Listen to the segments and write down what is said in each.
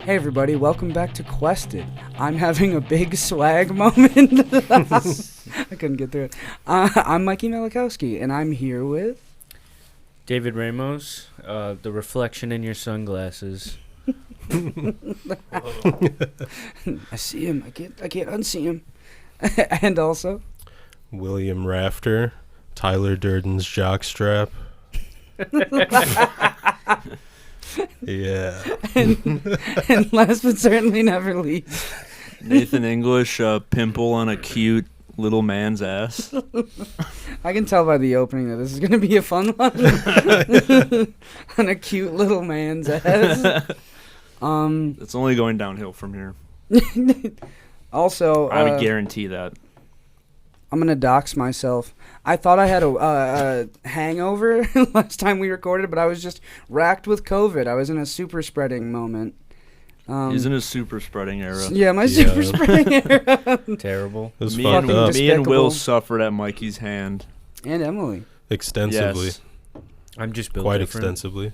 Hey everybody, welcome back to Quested. I'm having a big swag moment. I couldn't get through it. I'm Mikey Malakowski, and I'm here with... David Ramos, the reflection in your sunglasses. I see him. I can't unsee him. And also... William Rafter, Tyler Durden's jockstrap. Yeah. and last but certainly never least, Nathan English, pimple on a cute little man's ass. I can tell by the opening that this is going to be a fun one. On a cute little man's ass. It's only going downhill from here. Also, I would guarantee that. I'm going to dox myself. I thought I had a hangover last time we recorded, but I was just racked with COVID. I was in a super spreading moment. He's in a super spreading era. Yeah, my super spreading era. Terrible. It was Me fucked up. and Will suffered at Mikey's hand. And Emily. Extensively. Yes. I'm just built Quite different. extensively.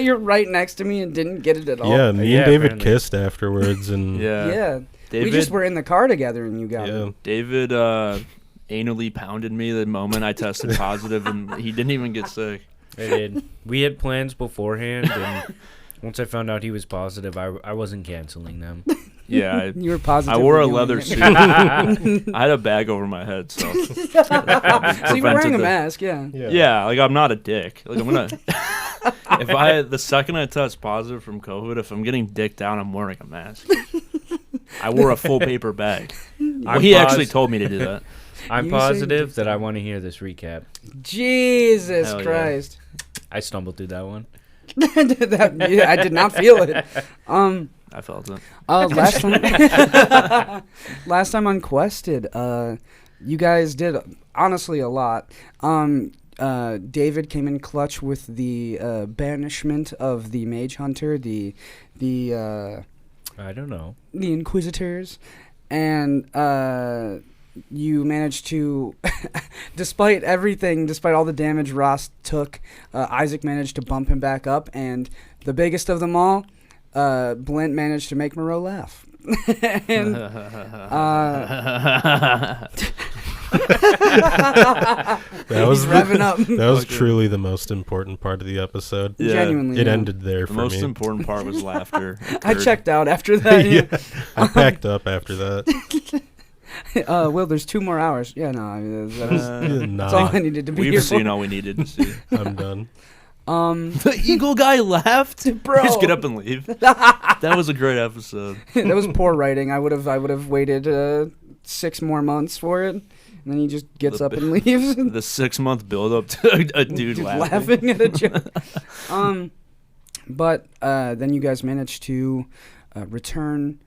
You're right next to me and didn't get it at all. Yeah, me Yeah, and David apparently. kissed afterwards. And Yeah. David, We just were in the car together and you got yeah. it. David anally pounded me the moment I tested positive, and he didn't even get sick. I did. We had plans beforehand, and once I found out he was positive, I wasn't canceling them. Yeah, You were positive. I wore a doing leather it. suit. I had a bag over my head, so So you were wearing a mask, yeah. yeah, like I'm not a dick. Like I'm gonna. The second I test positive from COVID, if I'm getting dicked down, I'm wearing a mask. I wore a full paper bag. Well, he actually told me to do that. I'm You positive that I want to hear this recap. Jesus Hell yeah. Christ. I stumbled through that one. Yeah, I did not feel it. I felt it. Last time on Quested, you guys did honestly a lot. David came in clutch with the banishment of the Mage Hunter, the I don't know. the Inquisitors, and you managed to, despite everything, despite all the damage Ross took, Isaac managed to bump him back up, and the biggest of them all, Blint managed to make Moreau laugh. And That was he's revving up. That was Okay. truly the most important part of the episode. Yeah. Genuinely, It yeah. ended there The for most me. important part was laughter. I checked out after that. Yeah. I packed up after that. Will, there's 2 more hours. Yeah, no, I mean, that's all I needed to be here We've for. seen all we needed to see. I'm done. The Eagle guy laughed. Bro. Just get up and leave. That was a great episode. That was poor writing. I would have waited 6 more months for it, and then he just gets up and leaves. The 6-month build up to a dude laughing. at a joke. But then you guys managed to return.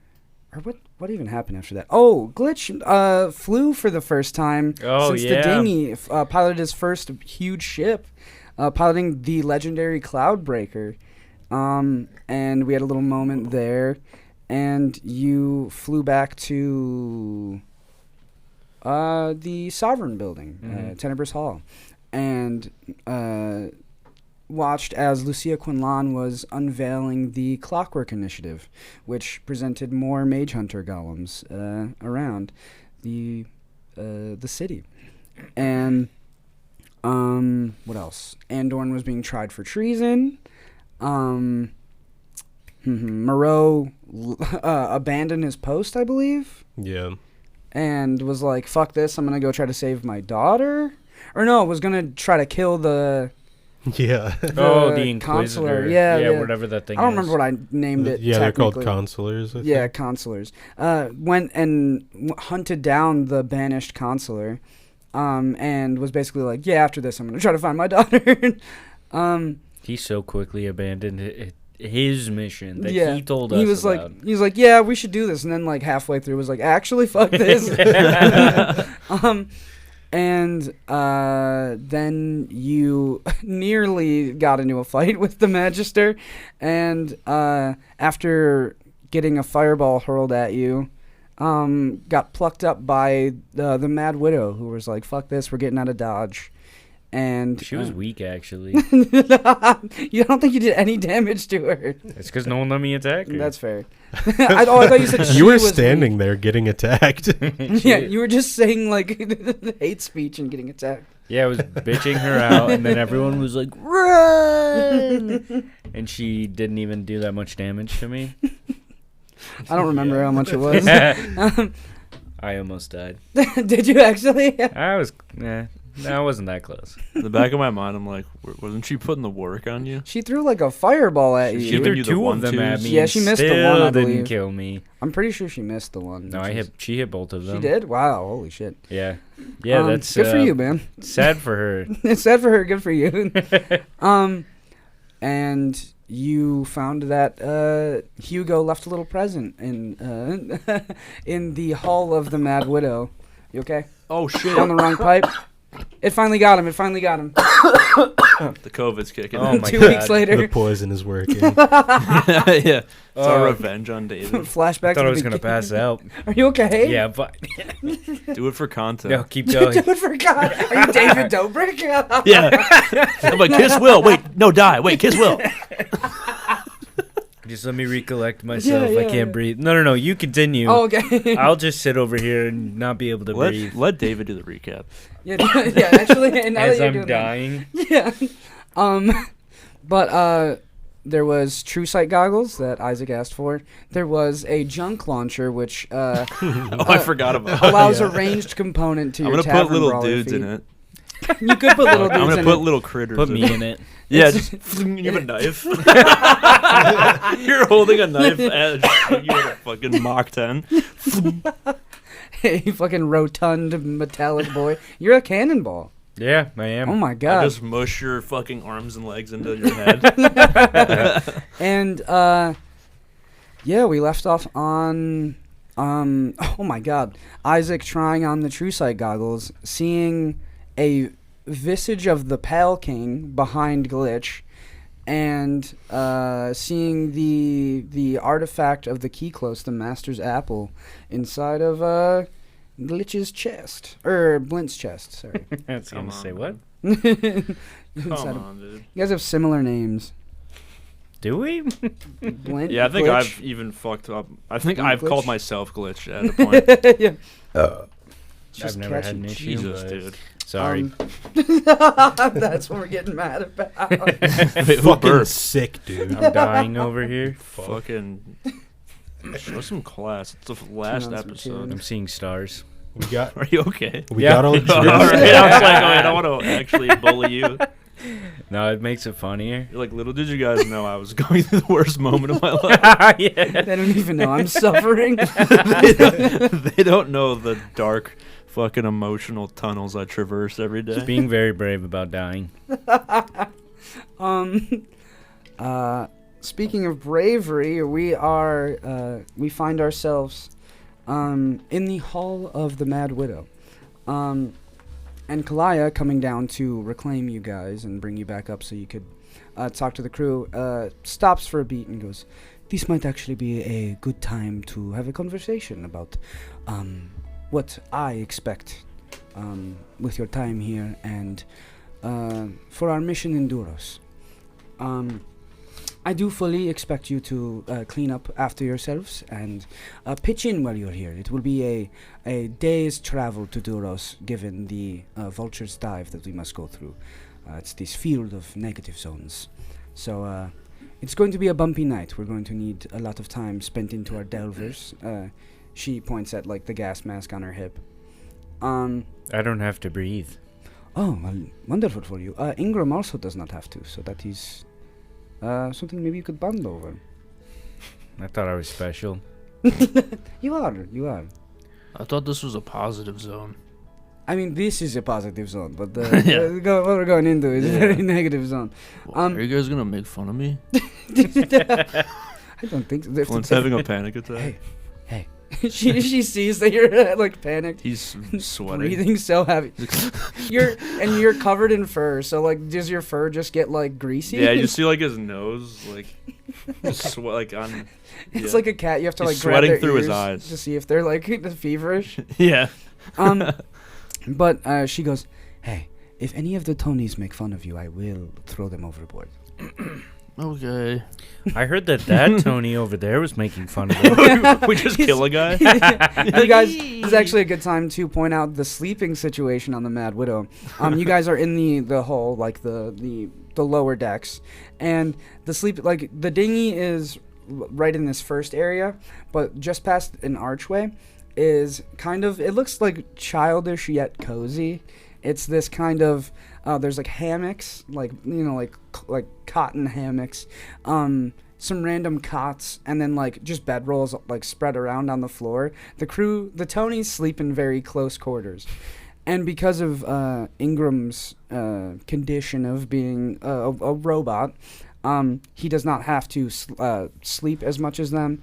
Or what even happened after that? Oh, Glitch flew for the first time since the dinghy piloted his first huge ship, piloting the legendary Cloudbreaker. And we had a little moment there, and you flew back to the Sovereign Building, Tenebris Hall, and watched as Lucia Quinlan was unveiling the Clockwork Initiative, which presented more Mage Hunter golems around the city. And what else? Andorn was being tried for treason. Moreau abandoned his post, I believe, Yeah. and was like, fuck this, I'm going to go try to save my daughter. Or no, was going to try to kill the... Yeah. The Inquisitor. consular. Yeah. Whatever that thing is. I don't remember what I named it. Yeah, they're called technically. consulars. I Yeah, think. consulars. Went and hunted down the banished consular, and was basically like, yeah, after this, I'm going to try to find my daughter. He so quickly abandoned his mission that Yeah. he told us He was about. like, yeah, we should do this. And then like halfway through was like, actually, fuck this. And then you nearly got into a fight with the Magister, and after getting a fireball hurled at you, got plucked up by the Mad Widow, who was like, fuck this, we're getting out of Dodge. And She was weak, actually. You don't think you did any damage to her? It's because no one let me attack her. That's fair. I thought you said she You were was standing weak. there getting attacked. Yeah, you were just saying like hate speech and getting attacked. Yeah, I was bitching her out, and then everyone was like, run! And she didn't even do that much damage to me. I don't remember how much it was. I almost died. Did you actually? I was, no, I wasn't that close. In the back of my mind, I'm like, wasn't she putting the work on you? She threw like a fireball at you. She She giving threw you the two of them at 1-2s? me. Yeah, and she missed the still one, I didn't believe. kill me. I'm pretty sure she missed the one. No, she hit both of them. She did? Wow, holy shit. Yeah. Yeah, that's good for you, man. sad for her. It's sad for her, good for you. And you found that Hugo left a little present in in the hall of the Mad Widow. You okay? Oh shit! Down the wrong pipe. It finally got him. The COVID's kicking. Oh in. my 2 God. weeks later. The poison is working. Yeah, it's our Oh. revenge on David. Flashback. I thought to I was the going to pass out. Are you okay? Yeah, but Do it for content. no, keep Do going. it for God. Are you David Dobrik? Yeah. I'm like, kiss Will. Wait, no, die. Wait, kiss Will. Just let me recollect myself. Yeah, I can't yeah. breathe. No. You continue. Oh, okay. I'll just sit over here and not be able to breathe Let David do the recap. yeah, actually, now as that you're I'm doing dying. that. Yeah. But there was True Sight goggles that Isaac asked for. There was a junk launcher, which Oh, I forgot about it. allows a ranged component to I'm your going to put tavern little brawler dudes feat. in it. You could put little dudes I'm going to in put it. little critters Put in me it. in it. Yeah, just you have a knife. You're holding a knife at you had a fucking Mach 10. Hey, fucking rotund metallic boy. You're a cannonball. Yeah, I am. Oh my I god. just mush your fucking arms and legs into your head. And yeah, we left off on oh my god, Isaac trying on the True Sight goggles, seeing a visage of the Pale King behind Glitch, and seeing the artifact of the key close, the Master's Apple, inside of Glitch's chest, or Blint's chest. Sorry. I was going to say what? Inside Come of- on, dude. You guys have similar names. Do we? Blint. Yeah, I think Glitch. I've even fucked up. I think Glitch? I've called myself Glitch at a point. Yeah. I've Just never had catchy. an issue. Jesus, but- dude. Sorry. That's what we're getting mad about. Wait, who Fucking burped? sick, dude. I'm dying over here. Fucking show some class. It's the last on some episode. I'm seeing stars. We got Are you okay? we Yeah. got on All Jersey. right, I was like, oh, I don't want to actually bully you. No, it makes it funnier. You're like, little did you guys know I was going through the worst moment of my life. Yeah. They don't even know I'm suffering. They don't know the dark, fucking emotional tunnels I traverse every day. Being very brave about dying. Speaking of bravery, we find ourselves in the Hall of the Mad Widow. And Kalaya, coming down to reclaim you guys and bring you back up so you could talk to the crew, stops for a beat and goes, "This might actually be a good time to have a conversation about what I expect with your time here and for our mission in Duros. I do fully expect you to clean up after yourselves and pitch in while you're here. It will be a day's travel to Duros, given the Vulture's dive that we must go through. It's this field of negative zones. So it's going to be a bumpy night. We're going to need a lot of time spent into our delvers." She points at like the gas mask on her hip. I don't have to breathe. Oh, well, wonderful for you. Ingram also does not have to, so that is something maybe you could bond over. I thought I was special. You are. I thought this was a positive zone. I mean, this is a positive zone, but Yeah. what we're going into is a Yeah. very negative zone. Are you guys gonna make fun of me? I don't think so. Flint's having a panic attack. Hey. she sees that you're like panicked, He's sweating. breathing so heavy. You're covered in fur, so like, does your fur just get like greasy? Yeah, you see like his nose, like just like on. It's yeah. like a cat. You have to He's like grab sweating their through his ears eyes. to see if they're like feverish. Yeah. But she goes, "Hey, if any of the Tonys make fun of you, I will throw them overboard. Okay. I heard that Tony over there was making fun of him. We just kill a guy. You guys, this is actually a good time to point out the sleeping situation on the Mad Widow. You guys are in the hull, like the lower decks, and the dinghy is right in this first area, but just past an archway is kind of, it looks like childish yet cozy. It's this kind of there's like hammocks, like like cotton hammocks, some random cots, and then like just bedrolls like spread around on the floor. The Tonys sleep in very close quarters, and because of Ingram's condition of being a robot, he does not have to sleep as much as them.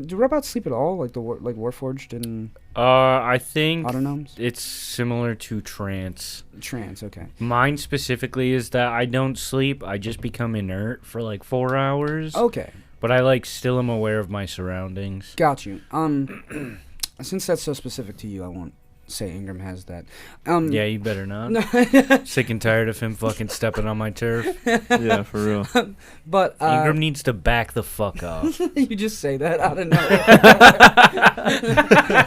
Do robots sleep at all, like Warforged and I think Autonomes? it's similar to trance. Trance, okay. Mine specifically is that I don't sleep. I just become inert for like 4 hours. Okay, But I still am aware of my surroundings. got you. Since that's so specific to you, I won't say Ingram has that. Yeah, you better not. Sick and tired of him fucking stepping on my turf. Yeah, for real. But Ingram needs to back the fuck off. you just say that out of nowhere.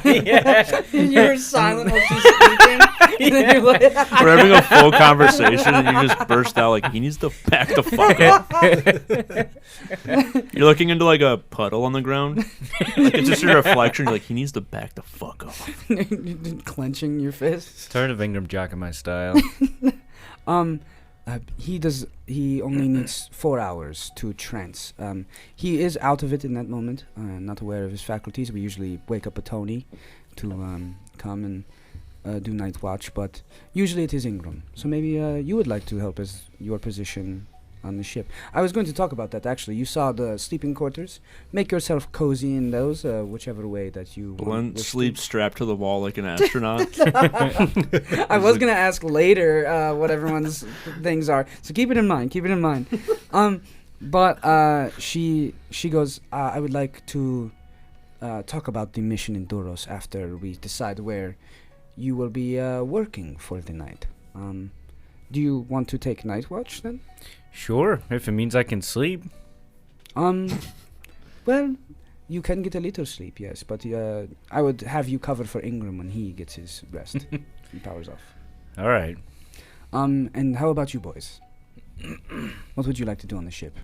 Yeah. You were silent while she's speaking. And then you're like, We're having a full conversation, and you just burst out like, he needs to back the fuck up. You're looking into like a puddle on the ground. Like it's just your reflection. You're like, he needs to back the fuck off. clenching your fists. Tired of Ingram jocking my style. He only needs 4 hours to trance. He is out of it in that moment, not aware of his faculties. We usually wake up a Tony to come and do night watch, but usually it is Ingram. So maybe you would like to help as your position on the ship. I was going to talk about that actually. You saw the sleeping quarters. Make yourself cozy in those, whichever way that you One wish to. sleeps strapped to the wall like an astronaut. I was gonna ask later what everyone's things are, so keep it in mind. Keep it in mind. But she goes. I would like to talk about the mission in Duros after we decide where you will be working for the night. Do you want to take night watch then? Sure, if it means I can sleep. Well, you can get a little sleep, yes, but I would have you covered for Ingram when he gets his rest and powers off. All right. And how about you boys? What would you like to do on the ship?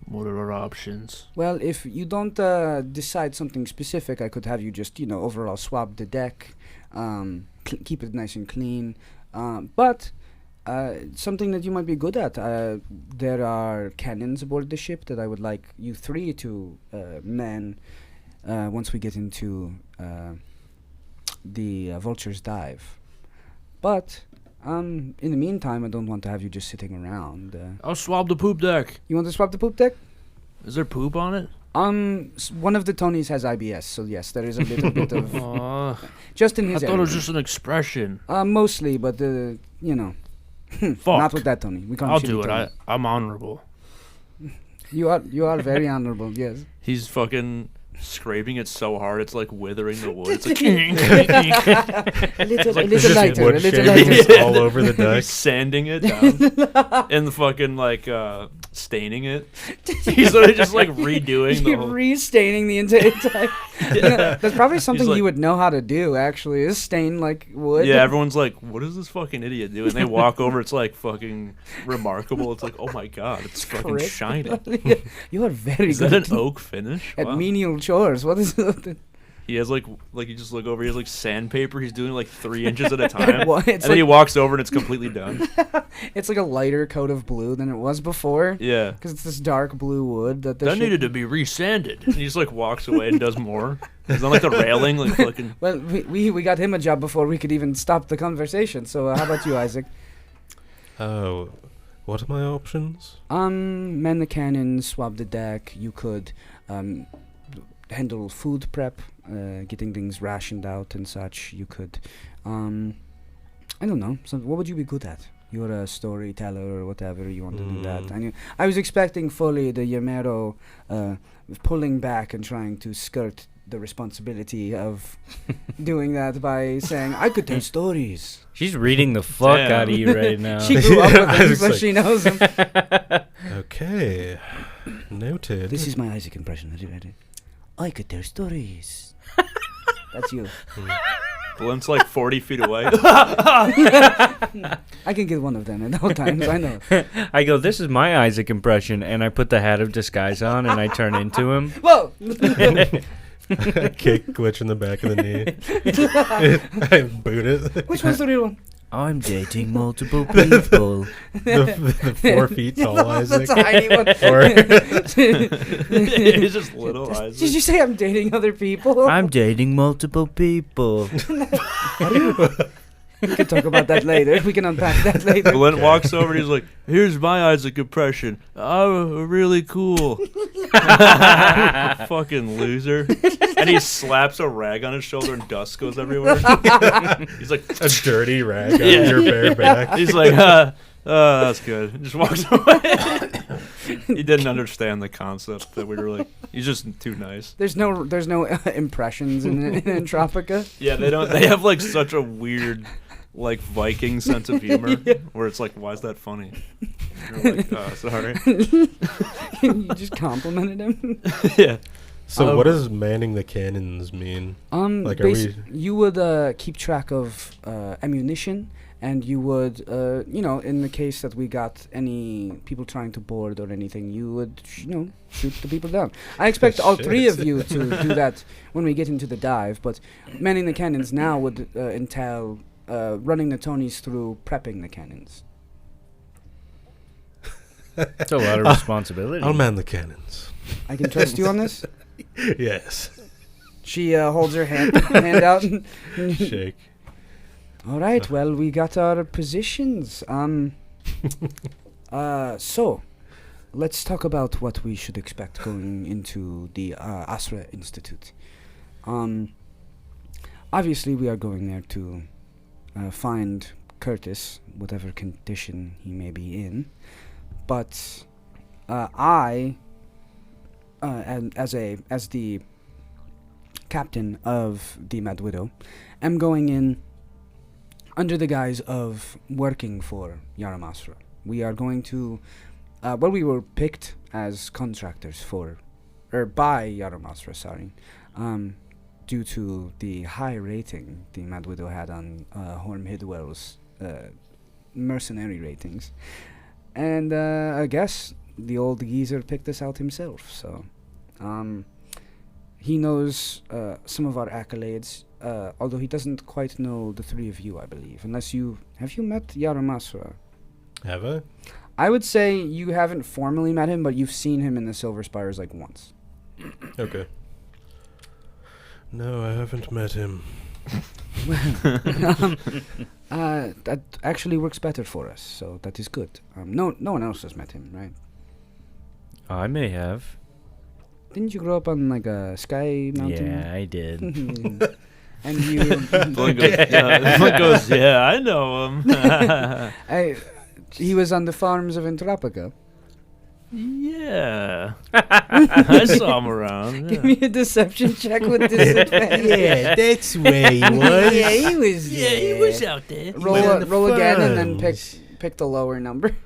What are our options? Well, if you don't decide something specific, I could have you just, overall swab the deck, keep it nice and clean. But something that you might be good at, there are cannons aboard the ship that I would like you three to man once we get into the Vulture's dive. But in the meantime, I don't want to have you just sitting around. I'll swab the poop deck. You want to swap the poop deck? Is there poop on it? One of the Tonys has IBS, so yes, there is a little bit of just in I his thought it area. was just an expression. Mostly, but Fuck. not with that Tony. We can't I'll shitty do it. Tony. I'm honorable. You are very honorable. Yes. He's fucking scraping it so hard it's like withering the wood. It's like a little Just lighter. wood A little shavings lighter. all over the deck. he's sanding it down and the fucking staining it. He's literally just like redoing the You're whole. restaining the entire time. That's probably something like- you would know how to do. Actually, is stain like wood. Yeah, everyone's like, "What is this fucking idiot doing?" They walk over. It's like fucking remarkable. It's like, "Oh my god, it's fucking Crisp. shiny." You are very Is good that an oak finish? at Wow. menial chores. What is it? He has like you just look over. He has like sandpaper. He's doing like 3 inches at a time, What? and then he walks over and it's completely done. It's like a lighter coat of blue than it was before. Yeah, Because it's this dark blue wood that that needed to be resanded. And he just like walks away and does more. He's on like the railing, like fucking. Well, we got him a job before we could even stop the conversation. So how about you, Isaac? Oh, what are my options? Man the cannon, swab the deck. You could handle food prep, getting things rationed out and such. You could, I don't know. So what would you be good at? You're a storyteller or whatever. You want to do that. I was expecting fully the Yamero pulling back and trying to skirt the responsibility of doing that by saying, I could tell stories. She's reading the fuck out of you right now. She grew up with him, was so like- she knows him. Okay. Noted. This is my Isaac impression. Are you ready? I could tell stories. That's you. Glint's like 40 feet away. I can get one of them at all times. I know. I go, this is my Isaac impression, and I put the hat of disguise on, and I turn into him. Whoa! Kick Glitch in the back of the knee. I boot it. Which one's the real one? I'm dating multiple people. The 4 feet tall Isaac. The tiny one. He's just little Isaac. Did you say I'm dating other people? I'm dating multiple people. We can talk about that later. We can unpack that later. Glint walks over and he's like, here's my Isaac impression. Oh, really cool. Fucking loser. And he slaps a rag on his shoulder and dust goes everywhere. He's like, A dirty rag on Yeah. your bare back. he's like, that's good. And just walks away. He didn't understand the concept that we were like, he's just too nice. There's no impressions in Entropica. Yeah, they have like such a weird like Viking sense of humor where it's like, why is that funny? You're like, oh, sorry. You just complimented him. Yeah. So what does manning the cannons mean? Like, are you would keep track of ammunition, and you would, in the case that we got any people trying to board or anything, you would, shoot the people down. I expect all three of you to do that when we get into the dive, but manning the cannons now would entail running the Tonys through prepping the cannons. That's a lot of responsibility. I'll man the cannons. I can trust you on this? Yes. She holds her hand out. Shake. All right, well, we got our positions. So, let's talk about what we should expect going into the Asra Institute. Obviously, we are going there to find Curtis, whatever condition he may be in. But and as the captain of the Mad Widow, am going in under the guise of working for Yaramasra. We are going to, we were picked as contractors by Yaramasra, due to the high rating the Mad Widow had on Horm Hidwell's mercenary ratings. And I guess the old geezer picked us out himself, so he knows some of our accolades, although he doesn't quite know the three of you, I believe. Have you met Yaramasra? Have I? I would say you haven't formally met him, but you've seen him in the Silver Spires like once. Okay. No, I haven't met him. That actually works better for us, so that is good. No one else has met him, right? I may have. Didn't you grow up on like a sky mountain? Yeah, I did. And you... Glint goes, yeah, I know him. He was on the farms of Entropica. Yeah. I saw him around. Give me a deception check with disadvantage. Yeah, that's where he was. Yeah, he was. Yeah, he was out there. Roll again and then farms. pick the lower number.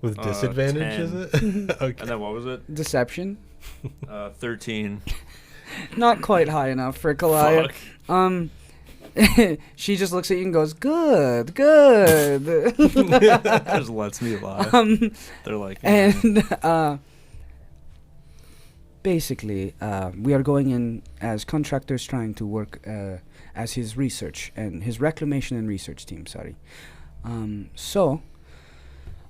With disadvantage, 10. is it? Okay. And then what was it? Deception. 13. Not quite high enough for Kalaya. Fuck. She just looks at you and goes, good. Just lets me lie. They're like, And basically, we are going in as contractors trying to work as his research and his reclamation and research team, So,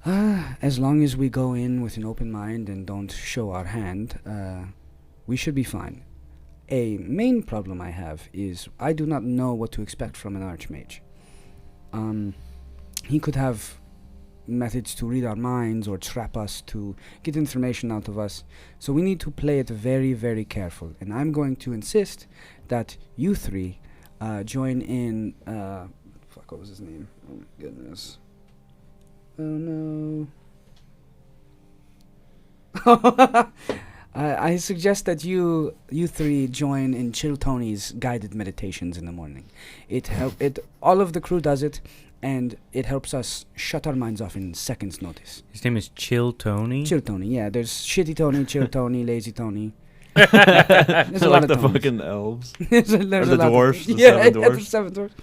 as long as we go in with an open mind and don't show our hand, we should be fine. A main problem I have is I do not know what to expect from an archmage. He could have methods to read our minds or trap us to get information out of us. So we need to play it very, very careful. And I'm going to insist that you three join in... what was his name? Oh my goodness. Oh no. I suggest that you three join in Chill Tony's guided meditations in the morning. All of the crew does it, and it helps us shut our minds off in seconds' notice. His name is Chill Tony? Chill Tony, yeah. There's Shitty Tony, Chill Tony, Lazy Tony. There's a lot like of the Tonys. fucking elves. There's Or a the lot of- dwarfs, the yeah, seven yeah, the dwarfs. 7 dwarfs.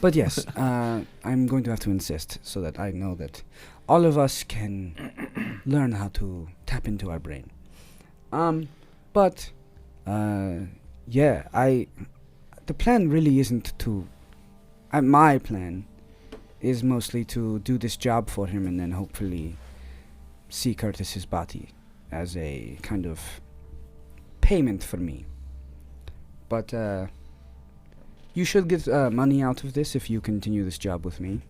But yes, I'm going to have to insist so that I know that all of us can learn how to tap into our brain. But yeah, the plan really isn't to. My plan is mostly to do this job for him and then hopefully see Curtis's body as a kind of payment for me. But you should get money out of this if you continue this job with me.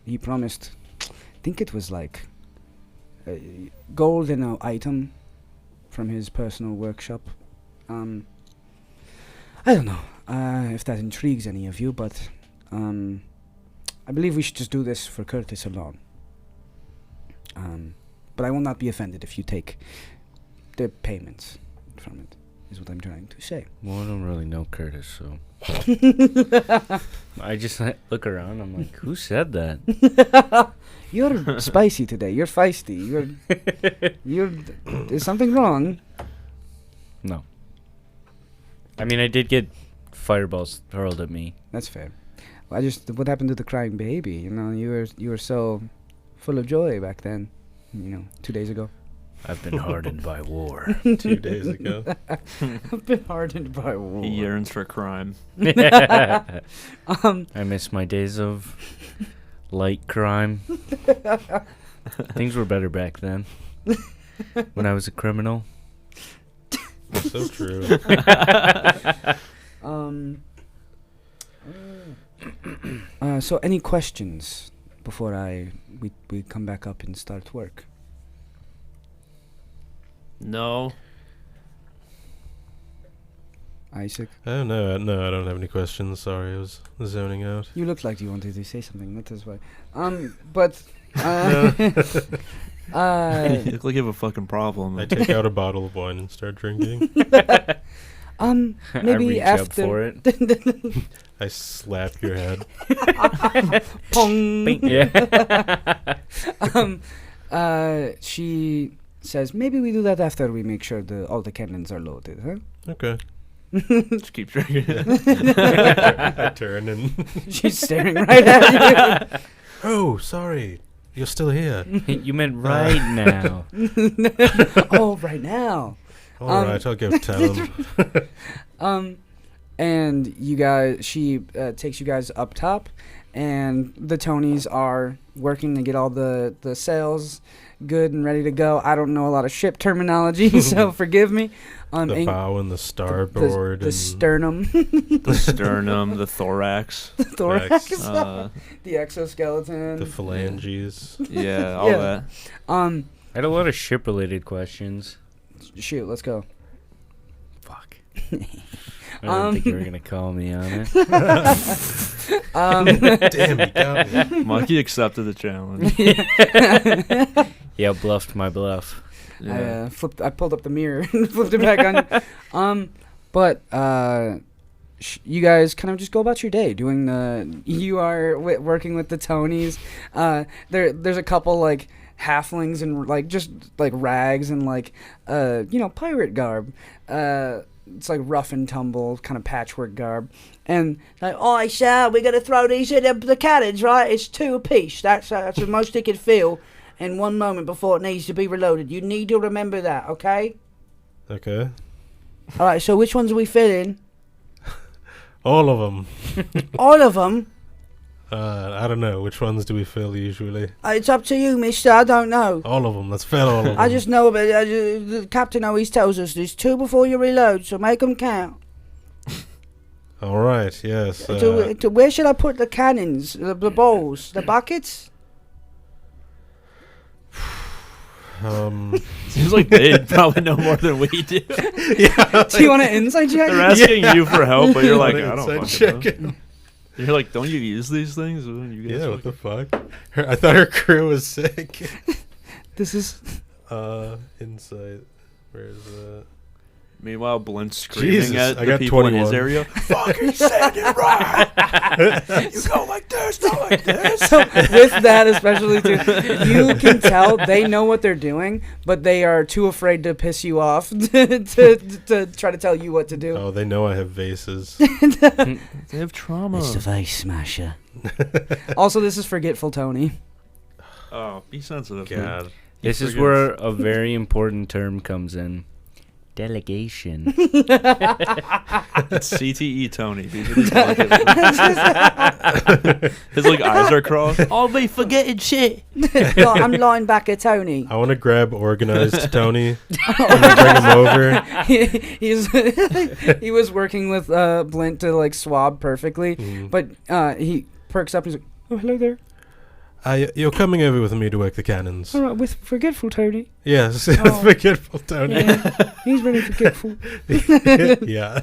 He promised, I think it was like gold in an item from his personal workshop. I don't know if that intrigues any of you, but I believe we should just do this for Curtis alone. But I will not be offended if you take the payments from it, is what I'm trying to say. Well, I don't really know Curtis, so. I just look around, I'm like, who said that? You're spicy today. You're feisty. Is something wrong? No. I mean, I did get fireballs hurled at me. That's fair. Well, what happened to the crying baby? You know, you were so full of joy back then. 2 days ago. I've been hardened by war. 2 days ago. I've been hardened by war. He yearns for crime. I miss my days of light crime. Things were better back then. When I was a criminal. So true. So any questions before we come back up and start work? No. Isaac? Oh, no, I don't have any questions. Sorry, I was zoning out. You looked like you wanted to say something. That is why. But You look like you have a fucking problem. I take out a bottle of wine and start drinking. I maybe reach after up for it. I slap your head. Pong. Bing. Yeah. She says maybe we do that after we make sure all the cannons are loaded, huh? Okay. Just keep drinking. I turn and... She's staring right at you. Oh, sorry. You're still here. You meant right now. Oh, right now. All right, I'll go tell him. And you guys, she takes you guys up top, and the Tonys are working to get all the sails good and ready to go. I don't know a lot of ship terminology, so forgive me. The bow and the starboard. The sternum. The sternum, the thorax. The thorax. The exoskeleton. The phalanges. Yeah, all that. I had a lot of ship-related questions. Shoot, let's go. Fuck. I didn't think you were going to call me on it. Damn, you got me. Monkey accepted the challenge. Yeah, bluffed my bluff. Yeah. I pulled up the mirror and flipped it back on. But you guys kind of just go about your day doing you are working with the Tonys. There's a couple like halflings and like just like rags and like pirate garb. It's like rough and tumble kind of patchwork garb, and like, oh, sir, we got to throw these in the cannons, right? It's 2 apiece. That's the most it can fill in 1 moment before it needs to be reloaded. You need to remember that, okay? Okay. All right. So which ones are we filling? All of them. All of them. I don't know. Which ones do we fill usually? It's up to you, mister. I don't know. All of them. Let's fill all of them. I just know about the captain always tells us there's 2 before you reload, so make them count. All right. Yes. To where should I put the cannons, the bowls, the buckets? Seems like they probably know more than we do. Yeah. Do you want an insight check? They're asking you for help, but you're like, I don't Inside fucking know. You're like, don't you use these things? You guys Yeah. What the fuck? I thought her crew was sick. This is Insight. Where's that? Meanwhile, Blint's screaming Jesus, at I the got people 21. in his area. Fucking send it right. You go like this, go like this. So with that, especially too, you can tell they know what they're doing, but they are too afraid to piss you off to try to tell you what to do. Oh, they know I have vases. They have trauma. It's the vase smasher. Also, this is Forgetful Tony. Oh, be sensitive. God. This is where a very important term comes in. Delegation. It's CTE Tony. These are these his like eyes are crossed. I'll be forgetting shit. I'm lying back at Tony. I want to grab organized Tony and bring him over. He was working with Blint to like swab perfectly, but he perks up. He's like, "Oh, hello there. You're coming over with me to work the cannons. All right, with Forgetful Tony. Yes, Oh. Forgetful Tony. Yeah, he's really forgetful." Yeah.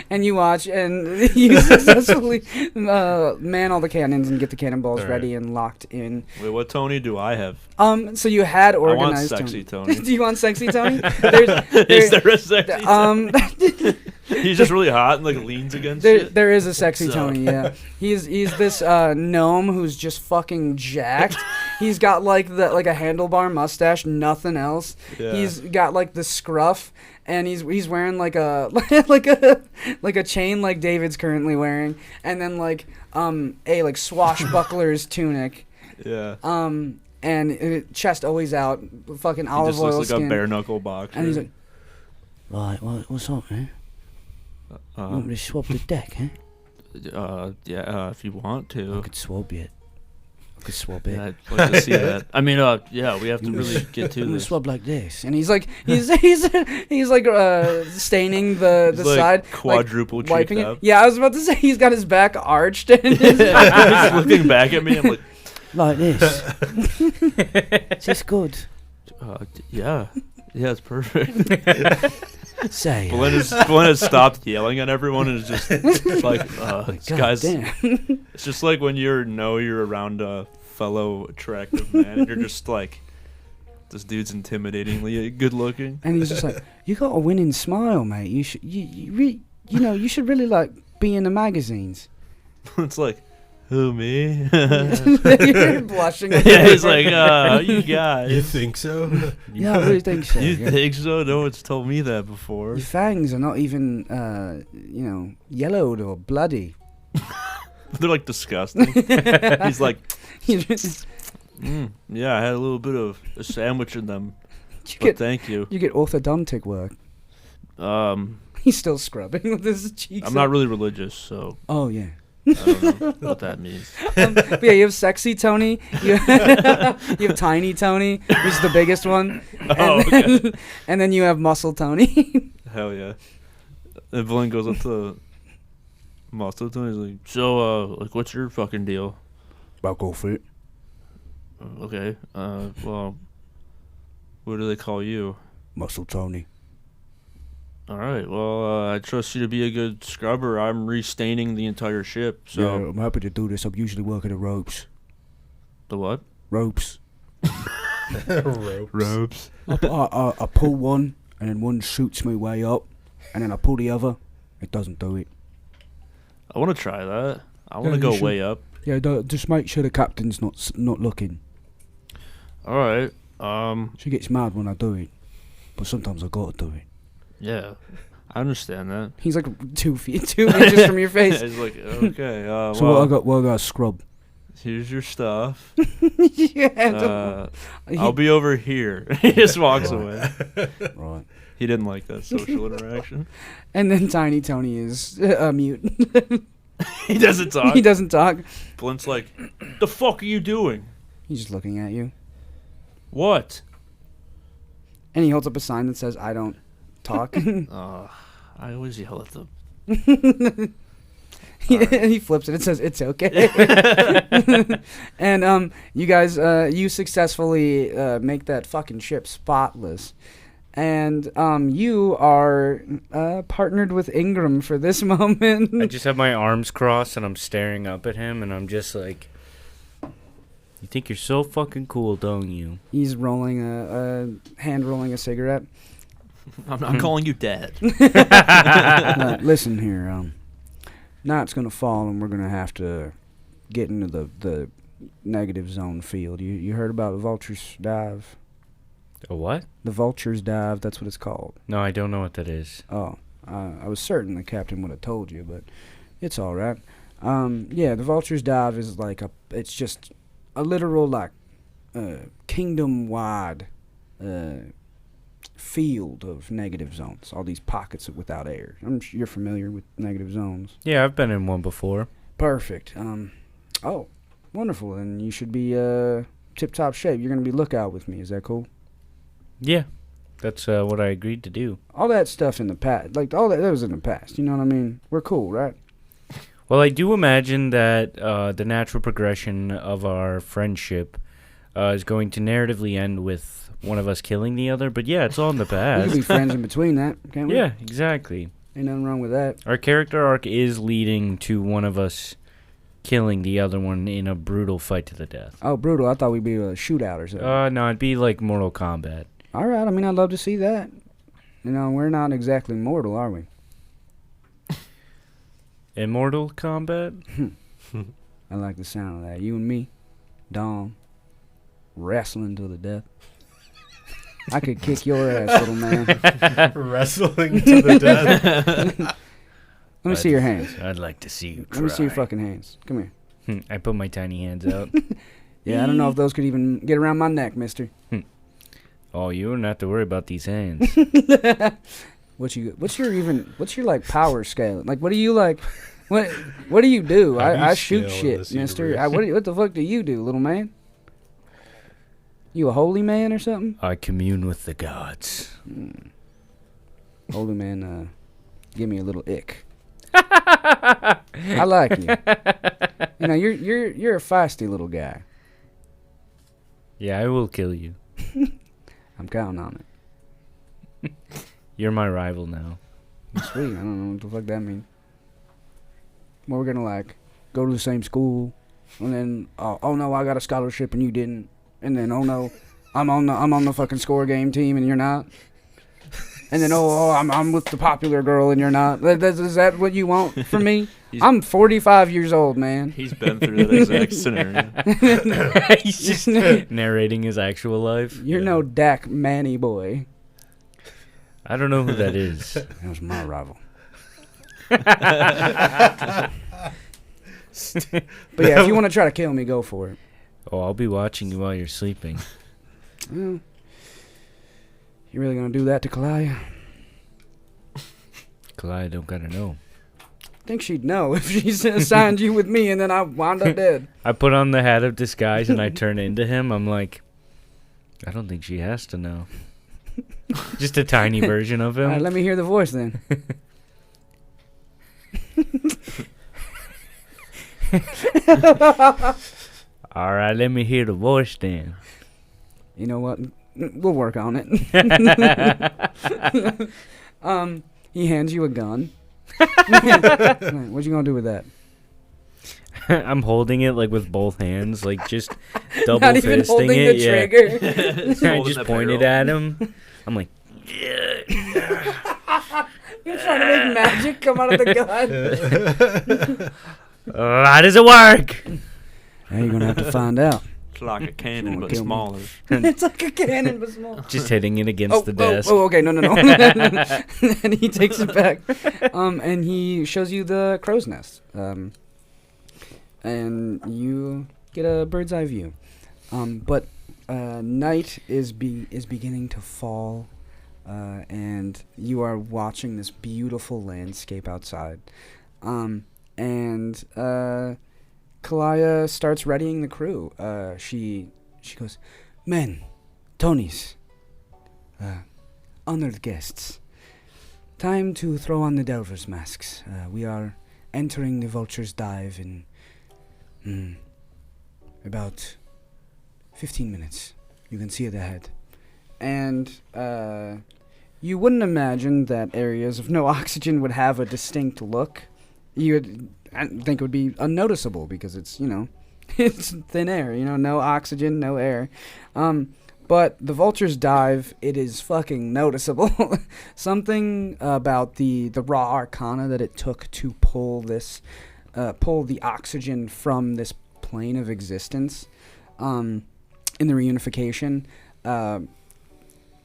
And you watch, and you successfully man all the cannons and get the cannonballs All right. ready and locked in. Wait, what Tony do I have? So you had I want organized. sexy Tony. Do you want sexy Tony? Is there a sexy Tony? Tony? He's just really hot and like leans against There, it. there is a sexy What's up? Tony, yeah. He's this gnome who's just fucking jacked. He's got like a handlebar mustache, nothing else. Yeah. He's got like the scruff, and he's wearing like a like a chain like David's currently wearing, and then like a like swashbuckler's tunic. Yeah. And chest always out, fucking He olive just oil looks like skin. a bare knuckle boxer. And he's like, right, what's up, man? You want me to swab the deck, huh? Yeah, if you want I to. could swab it. I could swab it. Yeah, I'd like to see that. I mean, yeah, we have to really get to I'm gonna this. swab like this, and he's like staining the He's, like, side, quadruple like, cheeked wiping it. up. Yeah, I was about to say he's got his back arched and He's looking back at me. I'm like, like this. Is this good? yeah, it's perfect. Say, Glenn has stopped yelling at everyone and is just like, this God guy's. damn. It's just like when you're around a fellow attractive man and you're just like, this dude's intimidatingly good looking. And he's just like, you got a winning smile, mate. You should, you should really like be in the magazines. It's like, who, me? You're blushing. Yeah, he's like, you guys. You think so? Yeah, I really think so. You yeah. think so? No one's told me that before. Your fangs are not even, yellowed or bloody. They're like disgusting. He's like, yeah, I had a little bit of a sandwich in them. But thank you. You get orthodontic work. He's still scrubbing with his cheeks. I'm not really religious, so Oh yeah. I don't know what that means. But yeah, you have sexy Tony. You have tiny Tony, who's the biggest one. Oh, okay. And then you have muscle Tony. Hell yeah. And Blaine goes up to Muscle Tony. He's like, so, like, what's your fucking deal? I'll go for it. Okay. Well, what do they call you? Muscle Tony. All right. Well, I trust you to be a good scrubber. I'm restaining the entire ship. So Yeah, I'm happy to do this. I'm usually working the ropes. the what? Ropes. Ropes. I pull one, and then one shoots me way up, and then I pull the other. It doesn't do it. I want to try that. I want to you go should. way up. Yeah, just make sure the captain's not looking. All right. She gets mad when I do it, but sometimes I gotta do it. Yeah, I understand that. He's like 2 inches from your face. He's like, okay. So well, what I got scrub. here's your stuff. Yeah. I'll be over here. He just walks away. Right. He didn't like that social interaction. And then Tiny Tony is mute. He doesn't talk. He doesn't talk. Blint's like, the fuck are you doing? He's just looking at you. What? And he holds up a sign that says, I don't talk. I always yell at them. He flips it. It says, it's okay. And you guys, you successfully make that fucking ship spotless. And you are partnered with Ingram for this moment. I just have my arms crossed and I'm staring up at him and I'm just like, You think you're so fucking cool, don't you? He's rolling hand rolling a cigarette. I'm calling you dad. Listen here, night's gonna fall and we're gonna have to get into the negative zone field. You heard about the Vulture's dive? A what? The Vulture's dive, that's what it's called. No, I don't know what that is. Oh, I was certain the captain would have told you, but it's all right. Yeah, the Vulture's dive is like it's just a literal like kingdom-wide field of negative zones. All these pockets without air. I'm sure you're familiar with negative zones. Yeah, I've been in one before. Perfect. Oh, wonderful. And you should be tip-top shape. You're gonna be lookout with me. Is that cool? Yeah, that's what I agreed to do. All that stuff in the past, like all that was in the past. You know what I mean? We're cool, right? Well, I do imagine that the natural progression of our friendship is going to narratively end with one of us killing the other. But yeah, it's all in the We past. can be friends in between that, can't we? Yeah, exactly. Ain't nothing wrong with that. Our character arc is leading to one of us killing the other one in a brutal fight to the death. Oh, brutal. I thought we'd be a shootout or something. No, it'd be like Mortal Kombat. All right. I mean, I'd love to see that. You know, we're not exactly mortal, are we? Immortal Kombat? I like the sound of that. You and me, Dom, wrestling to the death. I could kick your ass, little man. Wrestling to the death. Let me see your hands. I'd like to see you try. Let me see your fucking hands. Come here. I put my tiny hands out. Yeah, I don't know if those could even get around my neck, mister. Oh, you don't have to worry about these hands. What's your like power scale? Like, what do you like? What do you do? I shoot shit, mister. What the fuck do you do, little man? You a holy man or something? I commune with the gods. Holy man, give me a little ick. I like you. You know, you're a feisty little guy. Yeah, I will kill you. I'm counting on it. You're my rival now. Sweet. I don't know what the fuck that means. Well, we're gonna like go to the same school, and then oh no, I got a scholarship and you didn't, and then oh no, I'm on the fucking score game team and you're not, and then I'm with the popular girl and you're not. Is that what you want from me? I'm 45 years old, man. He's been through that exact scenario. He's just narrating his actual life. You're no Dak Manny boy. I don't know who that is. That was my rival. But yeah, if you want to try to kill me, go for it. Oh, I'll be watching you while you're sleeping. Well, you really gonna do that to Kalaya? Kalaya don't gotta know. I think she'd know if she assigned you with me and then I wound up dead. I put on the hat of disguise and I turn into him. I'm like, I don't think she has to know. Just a tiny version of him. All right, let me hear the voice then. All right, let me hear the voice then. You know what? We'll work on it. He hands you a gun. What you gonna do with that? I'm holding it like with both hands, like just double Not even fisting holding it. the Yeah. trigger. I just pointed at him. I'm like, You're trying to make magic come out of the gun. how does it work? Now you're gonna have to find out. It's like a cannon, but kill me? smaller. It's like a cannon but small. Just hitting it against the desk. Oh, okay, no. And he takes it back, and he shows you the crow's nest, and you get a bird's eye view. But night is beginning to fall, and you are watching this beautiful landscape outside, and Kalaya starts readying the crew. She goes, "Men, Tonys, honored guests, time to throw on the Delver's masks. We are entering the Vulture's dive in about 15 minutes. You can see it ahead." And you wouldn't imagine that areas of no oxygen would have a distinct look. I think it would be unnoticeable because it's, It's thin air, no oxygen, no air. But the Vulture's dive, it is fucking noticeable. Something about the raw arcana that it took to pull the oxygen from this plane of existence in the reunification.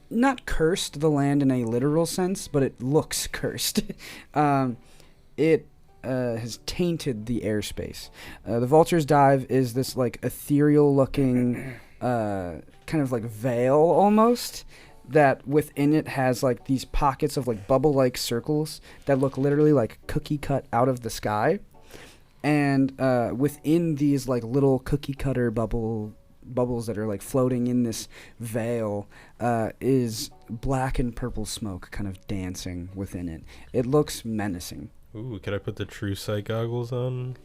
Not cursed the land in a literal sense, but it looks cursed. It has tainted the airspace. The Vulture's dive is this like ethereal-looking kind of like veil almost that within it has like these pockets of like bubble-like circles that look literally like cookie cut out of the sky. And within these like little cookie cutter bubbles that are like floating in this veil is black and purple smoke kind of dancing within it. It looks menacing. Ooh, can I put the true sight goggles on?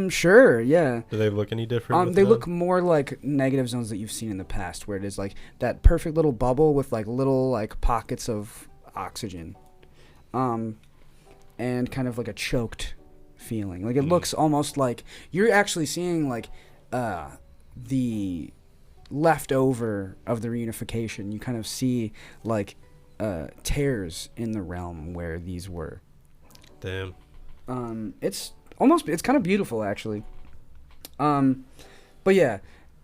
Sure, yeah. Do they look any different? They look more like negative zones that you've seen in the past, where it is like that perfect little bubble with like little like pockets of oxygen, and kind of like a choked feeling. Like it looks almost like you're actually seeing like the leftover of the reunification. You kind of see like tears in the realm where these were. Damn. It's kind of beautiful actually. But yeah,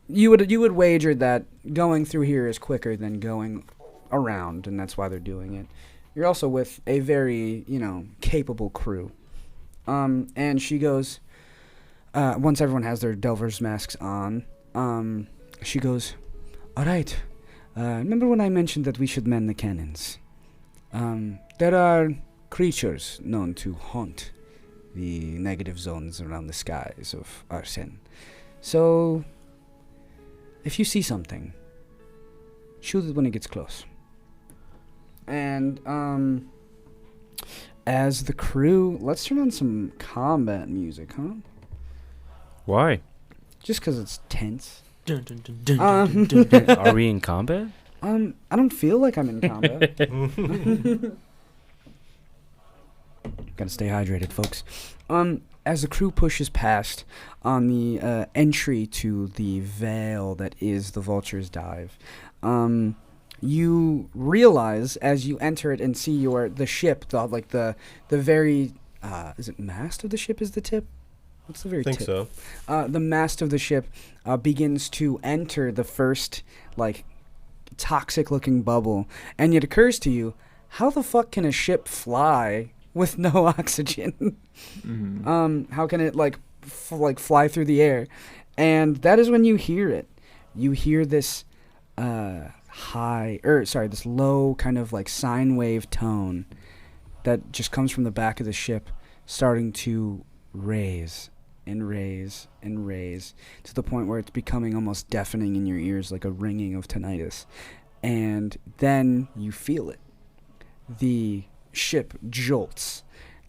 you would wager that going through here is quicker than going around, and that's why they're doing it. You're also with a very, capable crew. And she goes, once everyone has their Delver's masks on, she goes, all right, remember when I mentioned that we should mend the cannons? There are creatures known to haunt the negative zones around the skies of Arsene. So, if you see something, shoot it when it gets close. And, as the crew, let's turn on some combat music, huh? Why? Just because it's tense. Are we in combat? I don't feel like I'm in combat. Gotta stay hydrated, folks. As the crew pushes past on the entry to the veil that is the Vulture's dive, you realize as you enter it and see the ship, the very is it mast of the ship is the tip? What's the very tip? I think so. The mast of the ship begins to enter the first like toxic looking bubble, and it occurs to you, how the fuck can a ship fly with no oxygen? Mm-hmm. How can it fly through the air? And that is when you hear it. You hear this this low kind of like sine wave tone that just comes from the back of the ship, starting to raise and raise and raise to the point where it's becoming almost deafening in your ears, like a ringing of tinnitus. And then you feel it. The ship jolts,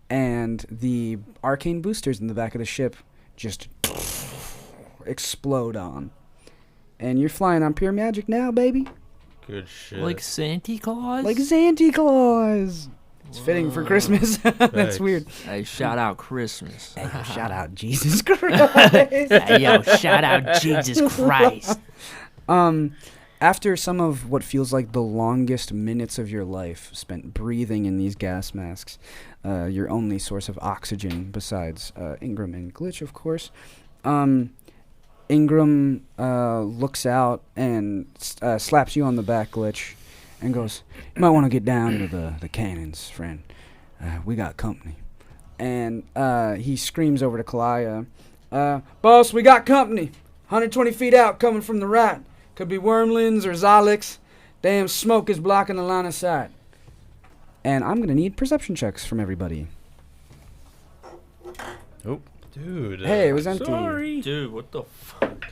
and the arcane boosters in the back of the ship just explode on. And you're flying on pure magic now, baby. Good shit. Like Santa Claus? Like Santa Claus. It's fitting for Christmas. That's weird. Hey, shout out Christmas. Hey, shout out Jesus Christ. Hey, yo, shout out Jesus Christ. After some of what feels like the longest minutes of your life spent breathing in these gas masks, your only source of oxygen besides Ingram and Glitch, of course, Ingram looks out and slaps you on the back, Glitch, and goes, "You might want to get down to the cannons, friend. We got company." And he screams over to Kalaya, "Boss, we got company. 120 feet out, coming from the right. Could be wormlings or Zolix. Damn smoke is blocking the line of sight." And I'm going to need perception checks from everybody. Oh. Dude. Hey, it was empty. Sorry. Dude, what the fuck?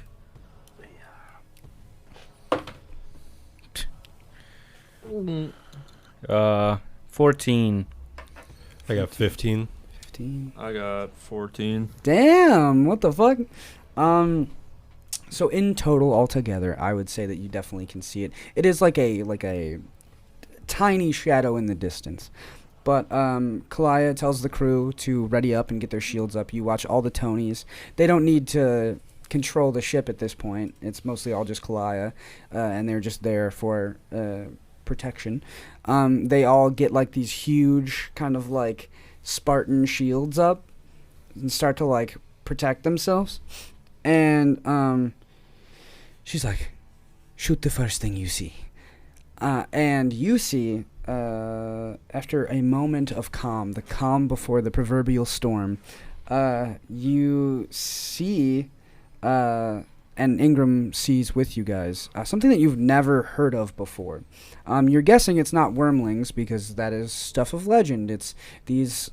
14. I got 15. 15. I got 14. Damn, what the fuck? So in total, altogether, I would say that you definitely can see it. It is like a tiny shadow in the distance. But Kalaya tells the crew to ready up and get their shields up. You watch all the Tonys. They don't need to control the ship at this point. It's mostly all just Kalaya, and they're just there for protection. They all get like these huge kind of like Spartan shields up and start to like protect themselves. And she's like, shoot the first thing you see. And you see, after a moment of calm, the calm before the proverbial storm, you see, and Ingram sees with you guys, something that you've never heard of before. You're guessing it's not wormlings because that is stuff of legend. It's these,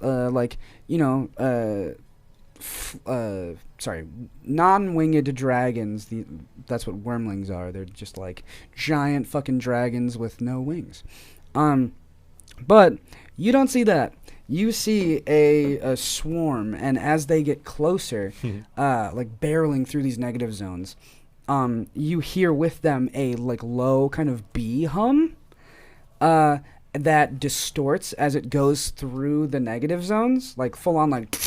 non-winged dragons. That's what wormlings are. They're just like giant fucking dragons with no wings. But you don't see that. You see a swarm, and as they get closer, like barreling through these negative zones, you hear with them a like low kind of bee hum that distorts as it goes through the negative zones, like full on like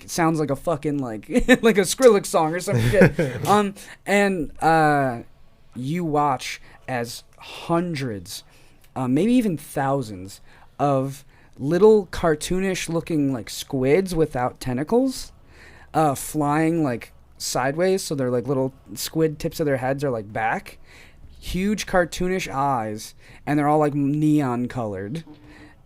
sounds like a fucking like like a Skrillex song or some shit. And you watch as hundreds, maybe even thousands of little cartoonish looking like squids without tentacles, flying like sideways, so they're like little squid tips of their heads are like back, huge cartoonish eyes, and they're all like neon colored,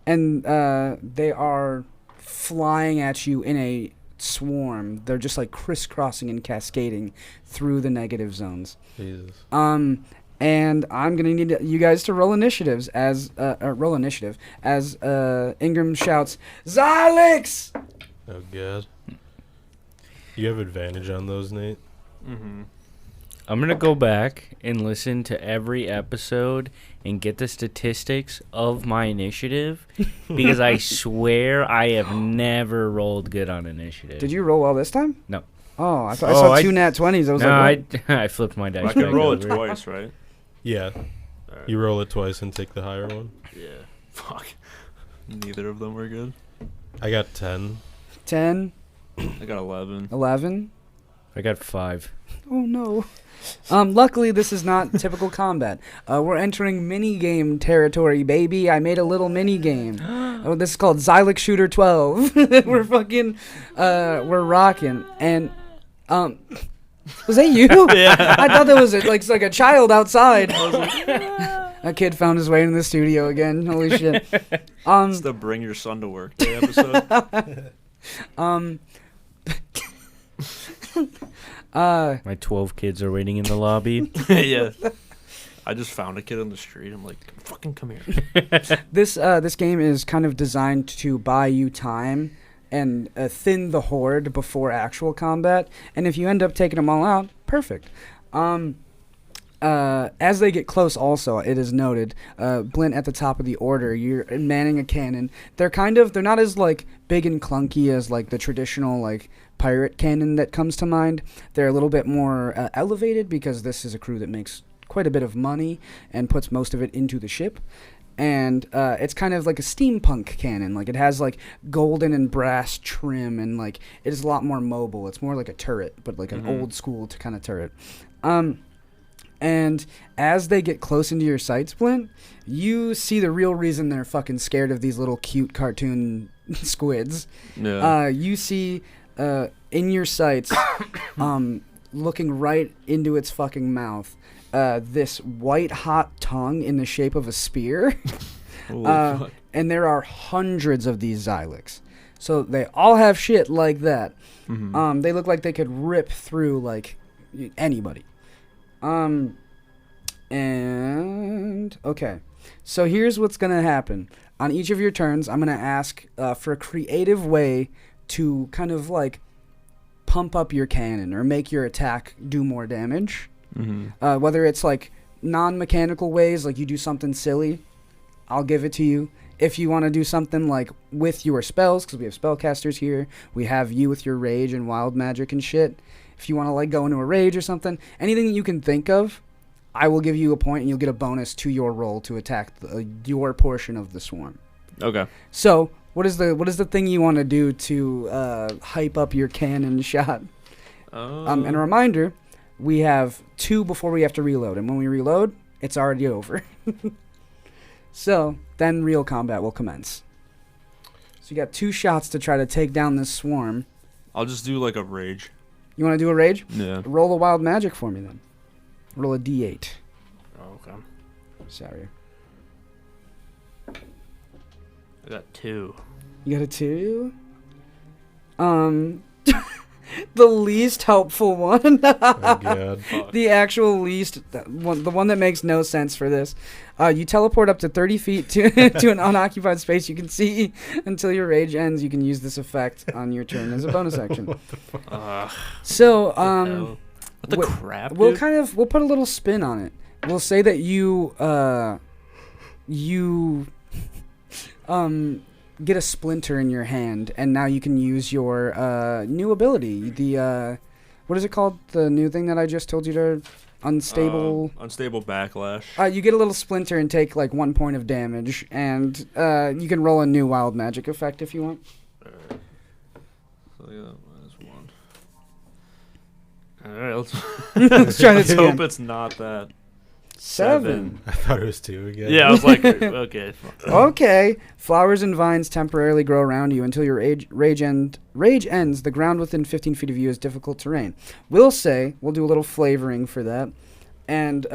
and they are flying at you in a swarm. They're just like crisscrossing and cascading through the negative zones. Jesus. And I'm gonna need you guys to roll initiative as Ingram shouts, "Xylix!" Oh god. You have advantage on those, Nate? Mm-hmm. I'm going to go back and listen to every episode and get the statistics of my initiative because I swear I have never rolled good on initiative. Did you roll well this time? No. Oh, I saw two nat 20s. I was I flipped my dice. I can roll it over. twice, right? Yeah. Right. You roll it twice and take the higher one? Yeah. Fuck. Neither of them were good. I got 10. 10. I got 11. 11. I got 5. Oh no. Luckily, this is not typical combat. We're entering mini-game territory, baby. I made a little mini-game. This is called Xylix Shooter 12. We're fucking, we're rocking. And, was that you? Yeah. I thought that was like a child outside. A kid found his way into the studio again. Holy shit. It's the Bring Your Son to Work Day episode. My 12 kids are waiting in the lobby. Yeah. I just found a kid on the street. I'm like, fucking come here. This game is kind of designed to buy you time and thin the horde before actual combat. And if you end up taking them all out, perfect. As they get close also, it is noted, Blint at the top of the order, you're manning a cannon. They're not as like big and clunky as like the traditional like pirate cannon that comes to mind. They're a little bit more elevated because this is a crew that makes quite a bit of money and puts most of it into the ship. And it's kind of like a steampunk cannon. Like it has like golden and brass trim, and like it is a lot more mobile. It's more like a turret, but like an old school kind of turret. And as they get close into your sights, Blint, you see the real reason they're fucking scared of these little cute cartoon squids. Yeah. You see in your sights, looking right into its fucking mouth, this white hot tongue in the shape of a spear. And there are hundreds of these Xylix. So they all have shit like that. Mm-hmm. They look like they could rip through like anybody. And okay, so here's what's gonna happen. On each of your turns, I'm gonna ask for a creative way to kind of like pump up your cannon or make your attack do more damage. Mm-hmm. Whether it's like non-mechanical ways, like you do something silly, I'll give it to you. If you want to do something like with your spells, because we have spellcasters here, we have you with your rage and wild magic and shit. If you want to like go into a rage or something, anything that you can think of, I will give you a point and you'll get a bonus to your roll to attack your portion of the swarm. Okay. So what is the thing you want to do to hype up your cannon shot? And a reminder, we have 2 before we have to reload, and when we reload, it's already over. So then real combat will commence. So you got 2 shots to try to take down this swarm. I'll just do like a rage. You want to do a rage? Yeah. Roll a wild magic for me then. Roll a d8. Oh, okay. Sorry. I got 2. You got a 2? The least helpful one. Oh, God. The actual least one, the one that makes no sense for this. You teleport up to 30 feet to an unoccupied space you can see until your rage ends. You can use this effect on your turn as a bonus action. What the fuck? So, what the crap? We'll dude? we'll put a little spin on it. We'll say that you get a splinter in your hand, and now you can use your new ability. The what is it called? The new thing that I just told you to unstable backlash. You get a little splinter and take like 1 point of damage, and you can roll a new wild magic effect if you want. Alright. So yeah, -1. Alright, Let's try this let's hope again. it's not that. 7. I thought it was 2 again. Yeah, I was like, okay. Okay. Flowers and vines temporarily grow around you until your rage ends. The ground within 15 feet of you is difficult terrain. We'll do a little flavoring for that. And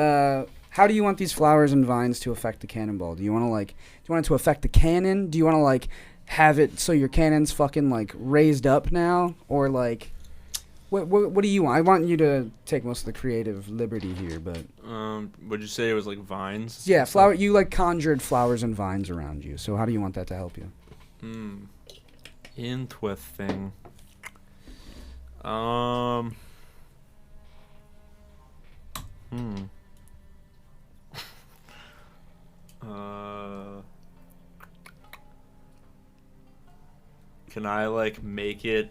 how do you want these flowers and vines to affect the cannonball? Do you want it to affect the cannon? Do you want to like have it so your cannon's fucking like raised up now, or like what do you want? I want you to take most of the creative liberty here, but Would you say it was like vines? yeah, flower. You like conjured flowers and vines around you. So how do you want that to help you? Into a thing. Can I like make it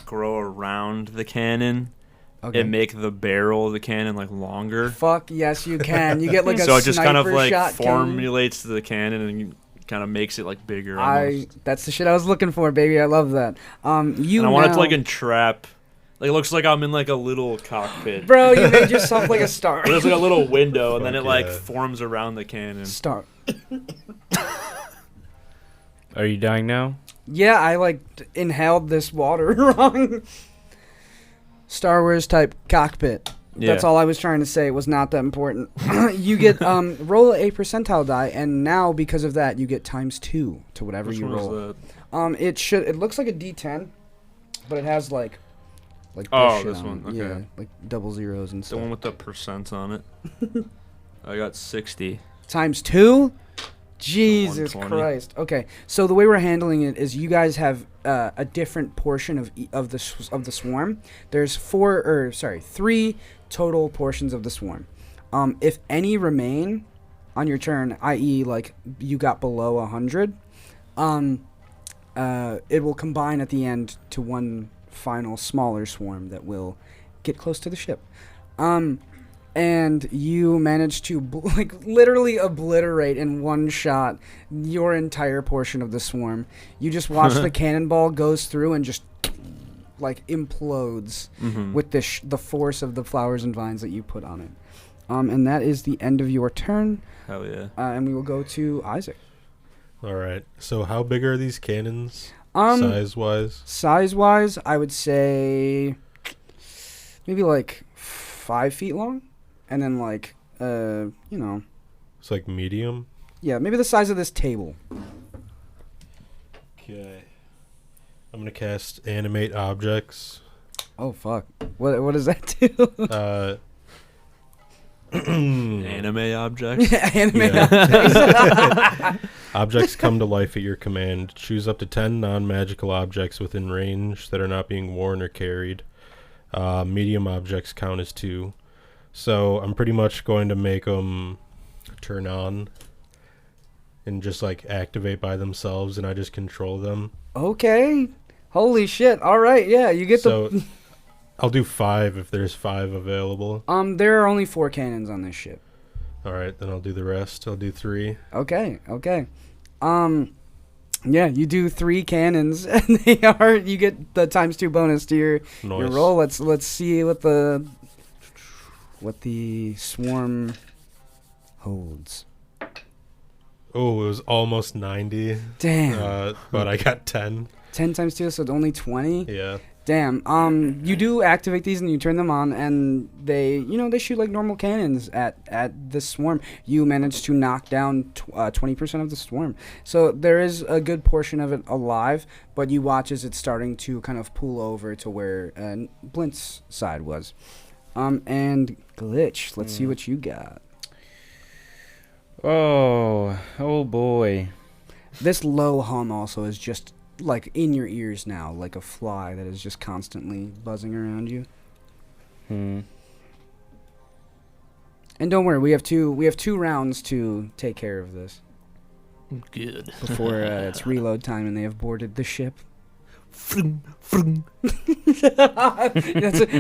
grow around the cannon? Okay. And make the barrel of the cannon like longer. Fuck yes, you can. You get like a so it just kind of sniper like shot formulates the cannon and kind of makes it like bigger. That's the shit I was looking for, baby. I love that. And I want it to like entrap. Like it looks like I'm in like a little cockpit. Bro, you made yourself like a star. There's like a little window, and then it like yeah. forms around the cannon. Star. Are you dying now? Yeah, I like inhaled this water wrong. Star Wars type cockpit. Yeah. That's all I was trying to say. It was not that important. You get roll a percentile die, and now because of that, you get ×2 to whatever Which you one roll. is that? It looks like a D10, but it has like this Oh, shit this on one, it. okay. Yeah, like double zeros and The stuff. one with the percents on it. I got 60. ×2? Jesus 120. Christ. Okay, so the way we're handling it is you guys have a different portion of the swarm. There's 3 total portions of the swarm. If any remain on your turn, i.e. like you got below 100, it will combine at the end to one final smaller swarm that will get close to the ship. And you manage to literally obliterate in one shot your entire portion of the swarm. You just watch the cannonball goes through and just like implodes with the force of the flowers and vines that you put on it. And that is the end of your turn. Hell yeah. And we will go to Isaac. All right. So how big are these cannons, size-wise? Size-wise, I would say maybe like 5 feet long. And then, like, It's like medium? yeah, maybe the size of this table. Okay. I'm going to cast Animate Objects. Oh, fuck. What does that do? Anime objects. Anime Yeah. Objects come to life at your command. Choose up to 10 non-magical objects within range that are not being worn or carried. Medium objects count as 2. So I'm pretty much going to make them turn on and just like activate by themselves, and I just control them. Okay. Holy shit. All right. Yeah, you get So I'll do 5 if there's 5 available. There are only 4 cannons on this ship. All right, then I'll do the rest. I'll do 3. Okay. Yeah, you do 3 cannons, and you get the ×2 bonus to your roll. Let's see what the swarm holds. Oh, it was almost 90. Damn. But I got 10. 10 times 2, so it's only 20. Yeah. Damn. You do activate these and you turn them on, and they shoot like normal cannons at the swarm. You manage to knock down 20% of the swarm. So there is a good portion of it alive, but you watch as it's starting to kind of pull over to where Blint's side was. And Glitch, let's see what you got. Oh boy. This low hum also is just like in your ears now, like a fly that is just constantly buzzing around you. And don't worry, we have two rounds to take care of this. Good. Before it's reload time and they have boarded the ship. That's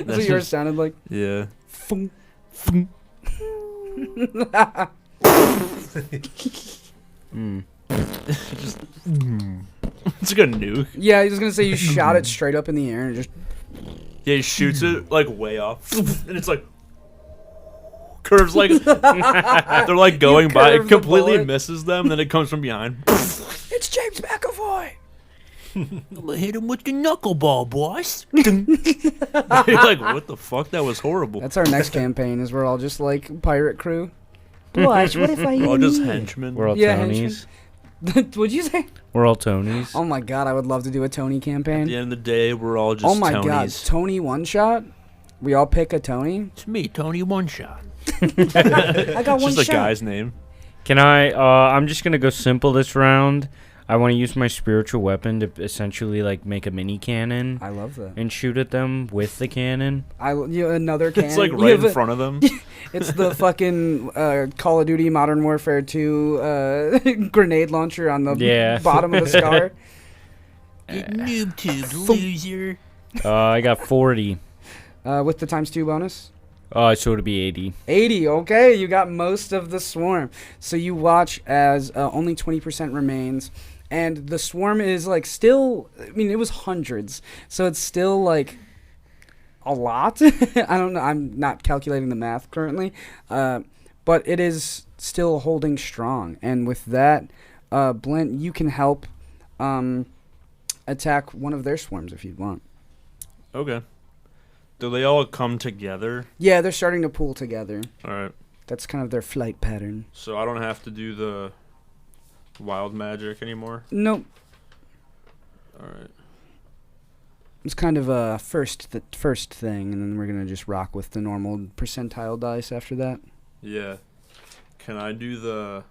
what yours sounded like. Yeah. It's like a nuke. Yeah, I was gonna say you shot it straight up in the air and just. Yeah, he shoots it like way off, and it's like curves like they're like going by. It completely misses them, then it comes from behind. It's James McAvoy. I'm gonna hit him with the knuckleball, boss. You're like, what the fuck? That was horrible. That's our next campaign. Is we're all just like pirate crew. Boss, what if I? We're all just henchmen. We're all henchmen. Tonys. What'd you say? We're all Tonys. Oh my god, I would love to do a Tony campaign. At the end of the day, we're all just Oh my Tonys. god, Tony one shot? We all pick a Tony? It's me, Tony One Shot. I got one It's just shot. a guy's name. Can I'm just going to go simple this round. I want to use my spiritual weapon to essentially like make a mini cannon. I love that. And shoot at them with the cannon. Another cannon. It's like right in front of them. It's the fucking Call of Duty Modern Warfare 2 grenade launcher on the bottom of the scar. Get noob tubed, loser. I got 40. With the ×2 bonus? So it'd be 80. 80, okay. You got most of the swarm. So you watch as only 20% remains. And the swarm is like still, I mean, it was hundreds. So it's still like a lot. I don't know. I'm not calculating the math currently. But it is still holding strong. And with that, Blint, you can help attack one of their swarms if you'd want. Okay. Do they all come together? Yeah, they're starting to pool together. All right. That's kind of their flight pattern. So I don't have to do the wild magic anymore? Nope. All right. It's kind of a first thing, and then we're going to just rock with the normal percentile dice after that. Yeah. Can I do the...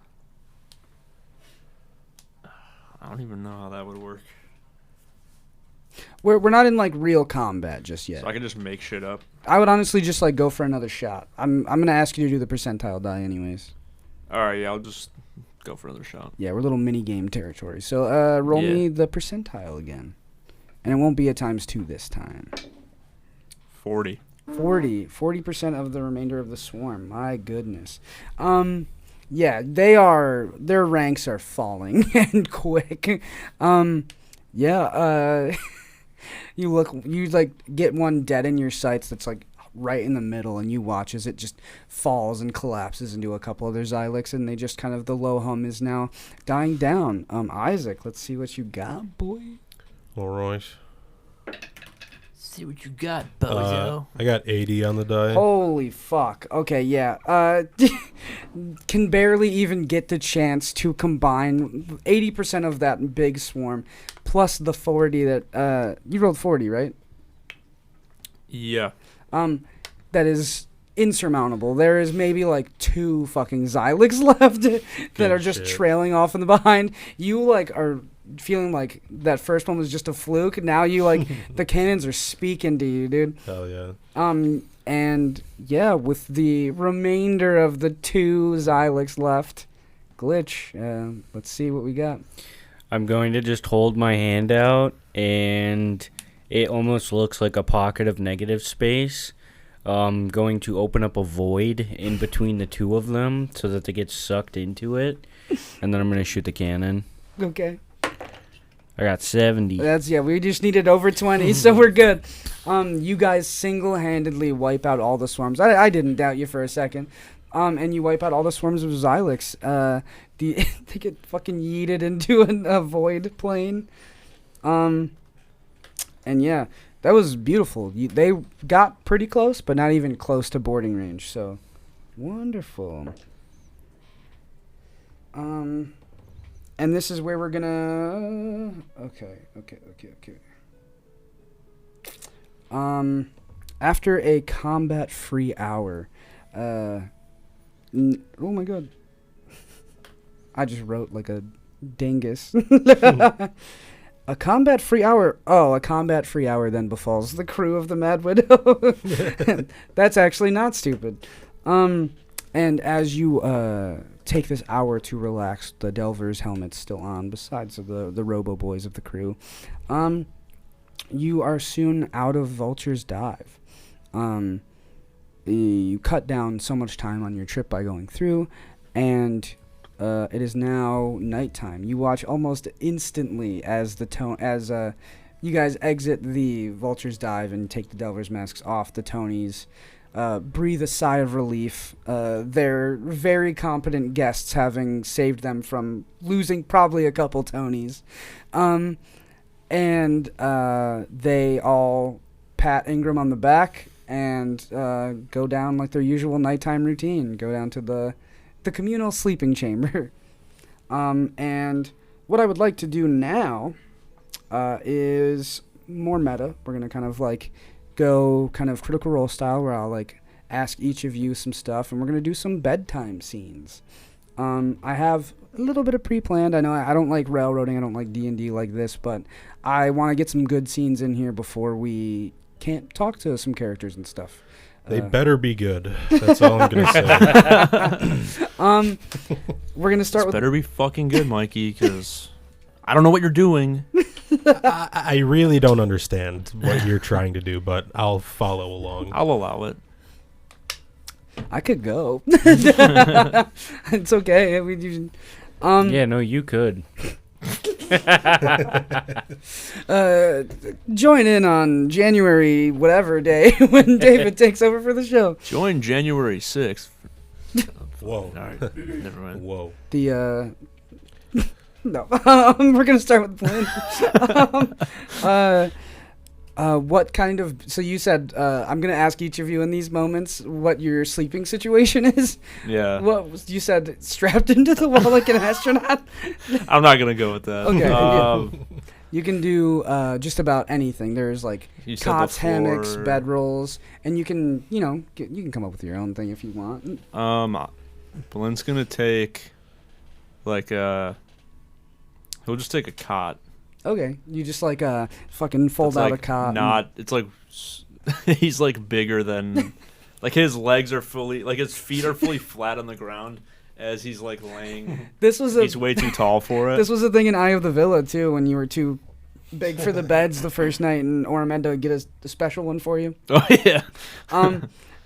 I don't even know how that would work. We're not in like real combat just yet. So I can just make shit up? I would honestly just like go for another shot. I'm going to ask you to do the percentile die anyways. All right, yeah, I'll just go for another shot. Yeah, we're little mini game territory. So roll me the percentile again. And it won't be a ×2 this time. 40. 40% of the remainder of the swarm. My goodness. Yeah, their ranks are falling and quick. You like get one dead in your sights that's like right in the middle, and you watch as it just falls and collapses into a couple other Xylex, and they just kind of, the low hum is now dying down. Isaac, let's see what you got, boy. All right. See what you got, bozo. I got 80 on the die. Holy fuck. Okay, yeah. Can barely even get the chance to combine 80% of that big swarm plus the 40 that you rolled 40, right? Yeah. That is insurmountable. There is maybe like 2 fucking Xylex left that are just trailing off in the behind. You like are feeling like that first one was just a fluke. Now you like the cannons are speaking to you, dude. Hell yeah. And yeah, with the remainder of the 2 Xylex left, Glitch, let's see what we got. I'm going to just hold my hand out, and it almost looks like a pocket of negative space. Going to open up a void in between the 2 of them so that they get sucked into it, and then I'm going to shoot the cannon. Okay. I got 70. We just needed over 20, so we're good. You guys single-handedly wipe out all the swarms. I didn't doubt you for a second. And you wipe out all the swarms of Xylex. They get fucking yeeted into a void plane. And yeah, that was beautiful. They got pretty close, but not even close to boarding range, so wonderful. And this is where we're gonna... Okay. After a combat-free hour... oh my god. I just wrote like a dingus. A combat-free hour... Oh, a combat-free hour then befalls the crew of the Mad Widow. That's actually not stupid. And as you... take this hour to relax, the Delver's helmet's still on, besides the robo-boys of the crew. You are soon out of Vulture's dive. You cut down so much time on your trip by going through, and it is now nighttime. You watch almost instantly as you guys exit the Vulture's dive and take the Delver's masks off. The Tonys breathe a sigh of relief. Their very competent guests having saved them from losing probably a couple Tonys. And they all pat Ingram on the back and go down like their usual nighttime routine. Go down to the communal sleeping chamber. And what I would like to do now is more meta. We're going to kind of like go kind of Critical Role style, where I'll like ask each of you some stuff, and we're gonna do some bedtime scenes. I have a little bit of pre-planned. I know I don't like railroading, I don't like D&D like this, but I want to get some good scenes in here before we can't talk to some characters and stuff. They better be good. That's all I'm gonna say. We're gonna start with... better be fucking good, Mikey, because I don't know what you're doing. I really don't understand what you're trying to do, but I'll follow along. I'll allow it. I could go. It's okay. Yeah, no, you could. Join in on January whatever day when David takes over for the show. Join January 6th. Whoa. All right, never mind. Whoa. No. We're going to start with the plan. What kind of... So you said, I'm going to ask each of you in these moments what your sleeping situation is. Yeah. What you said, strapped into the wall like an astronaut? I'm not going to go with that. Okay. You can do just about anything. There's like cots, hammocks, bedrolls, and you can, you can come up with your own thing if you want. Blint's going to take like he'll just take a cot. Okay, you just like fucking fold out a cot. It's like he's like bigger than, like his legs are fully, like his feet are fully flat on the ground as he's like laying. He's way too tall for it. This was a thing in Eye of the Villa too, when you were too big for the beds the first night, and Oramendo would get a special one for you. Oh yeah.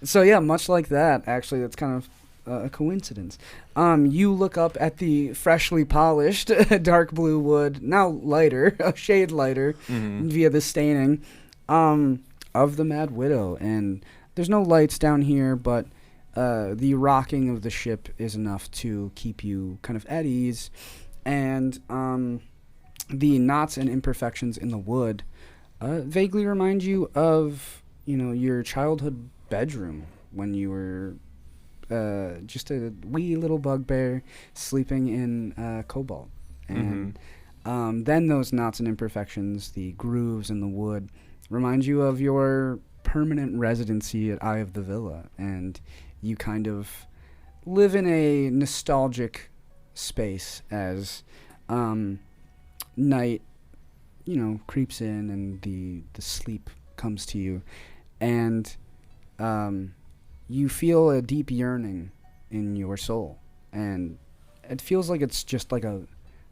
So yeah, much like that. Actually, that's kind of a coincidence. You look up at the freshly polished dark blue wood, now lighter, a shade lighter, via the staining, of the Mad Widow. And there's no lights down here, but the rocking of the ship is enough to keep you kind of at ease. And the knots and imperfections in the wood vaguely remind you of, your childhood bedroom when you were just a wee little bugbear sleeping in cobalt. And then those knots and imperfections, the grooves in the wood, remind you of your permanent residency at Eye of the Villa. And you kind of live in a nostalgic space as night, creeps in and the sleep comes to you. And you feel a deep yearning in your soul, and it feels like it's just like a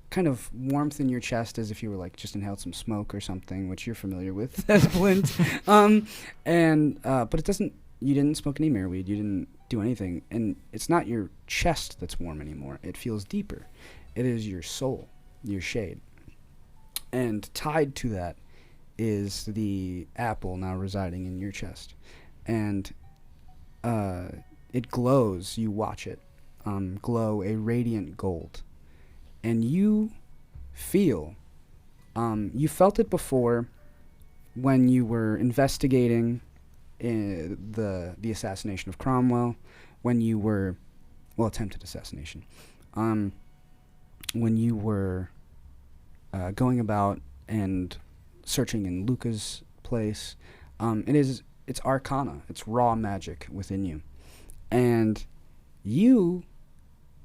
kind of warmth in your chest, as if you were like just inhaled some smoke or something, which you're familiar with as Blint. But it doesn't. You didn't smoke any mareweed. You didn't do anything, and it's not your chest that's warm anymore. It feels deeper. It is your soul, your shade. And tied to that is the apple now residing in your chest. And it glows. You watch it glow a radiant gold. And you feel, you felt it before when you were investigating the assassination of Cromwell, when you were, attempted assassination, when you were going about and searching in Luca's place. It's arcana. It's raw magic within you. And you,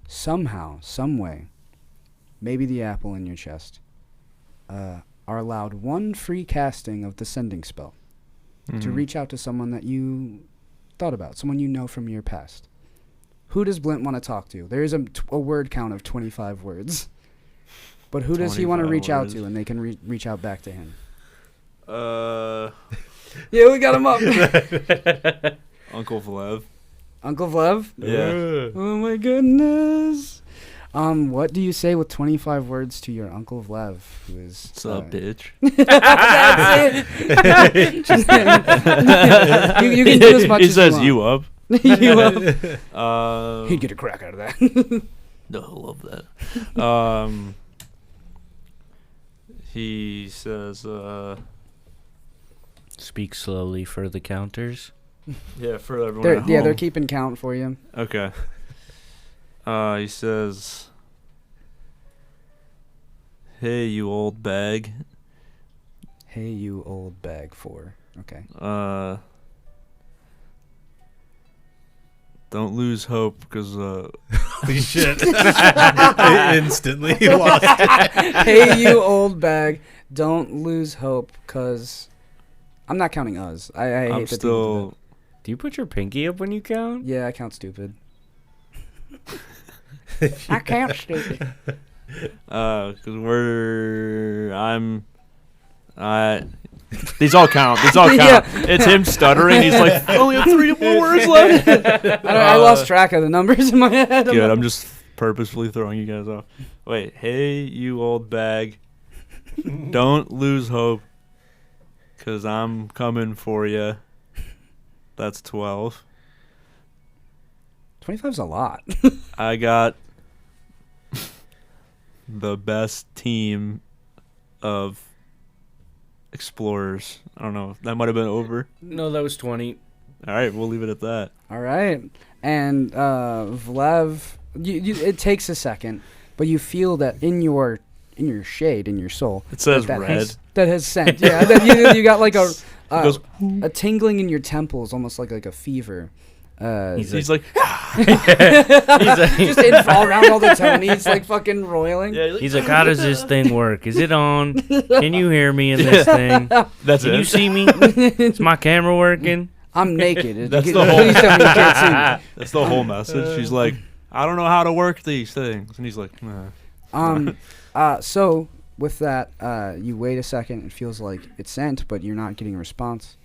somehow, some way, maybe the apple in your chest, are allowed one free casting of the sending spell to reach out to someone that you thought about, someone you know from your past. Who does Blint want to talk to? There is a word count of 25 words. But who does he want to reach out to, and they can reach out back to him? Yeah, we got him up. Uncle Vlev. Uncle Vlev? Yeah. Oh my goodness. What do you say with 25 words to your Uncle Vlev, who is... What's up, bitch? That's it. You can do as much he as says you want. you up. You up. He'd get a crack out of that. No, I love that. He says, Speak slowly for the counters. yeah, for everyone at home. Yeah, they're keeping count for you. Okay. He says, hey, you old bag. Hey, you old bag 4. Okay. Don't lose hope, because, Holy shit. Instantly lost it. Hey, you old bag, don't lose hope, because... I'm not counting us. I hate I'm that still... Do you put your pinky up when you count? Yeah, I count stupid. I count stupid. Because these all count. These all count. Yeah. It's him stuttering. He's like, I only have 3 more words left. I lost track of the numbers in my head. Good. I'm just purposefully throwing you guys off. Wait. Hey, you old bag. Don't lose hope, because I'm coming for you. That's 12. 25's a lot. I got the best team of explorers. I don't know. That might have been over. No, that was 20. All right. We'll leave it at that. All right. And Vlev, it takes a second, but you feel that in your shade, in your soul. It says that red. That has scent. Yeah, that you got like a tingling in your temples, almost like a fever. He's like just in all around all the time. He's like fucking roiling. Yeah, He's like, how does this thing work? Is it on? Can you hear me in this thing? That's Can it. you see me? Is my camera working? I'm naked. That's Please the whole. tell me you can't see me. That's the whole message. She's like, I don't know how to work these things, and he's like, nah. So with that, you wait a second. It feels like it's sent, but you're not getting a response.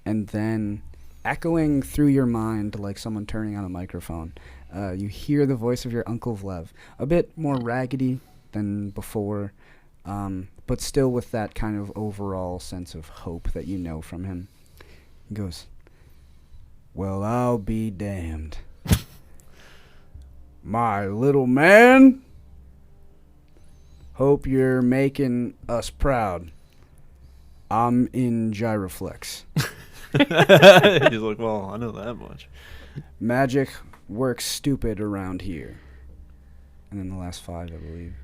And then, echoing through your mind like someone turning on a microphone, you hear the voice of your Uncle Vlev, a bit more raggedy than before, but still with that kind of overall sense of hope that you know from him. He goes, well, I'll be damned. My little man, hope you're making us proud. I'm in Gyroflex. He's like, well, I know that much. Magic works stupid around here. And then the last 5, I believe.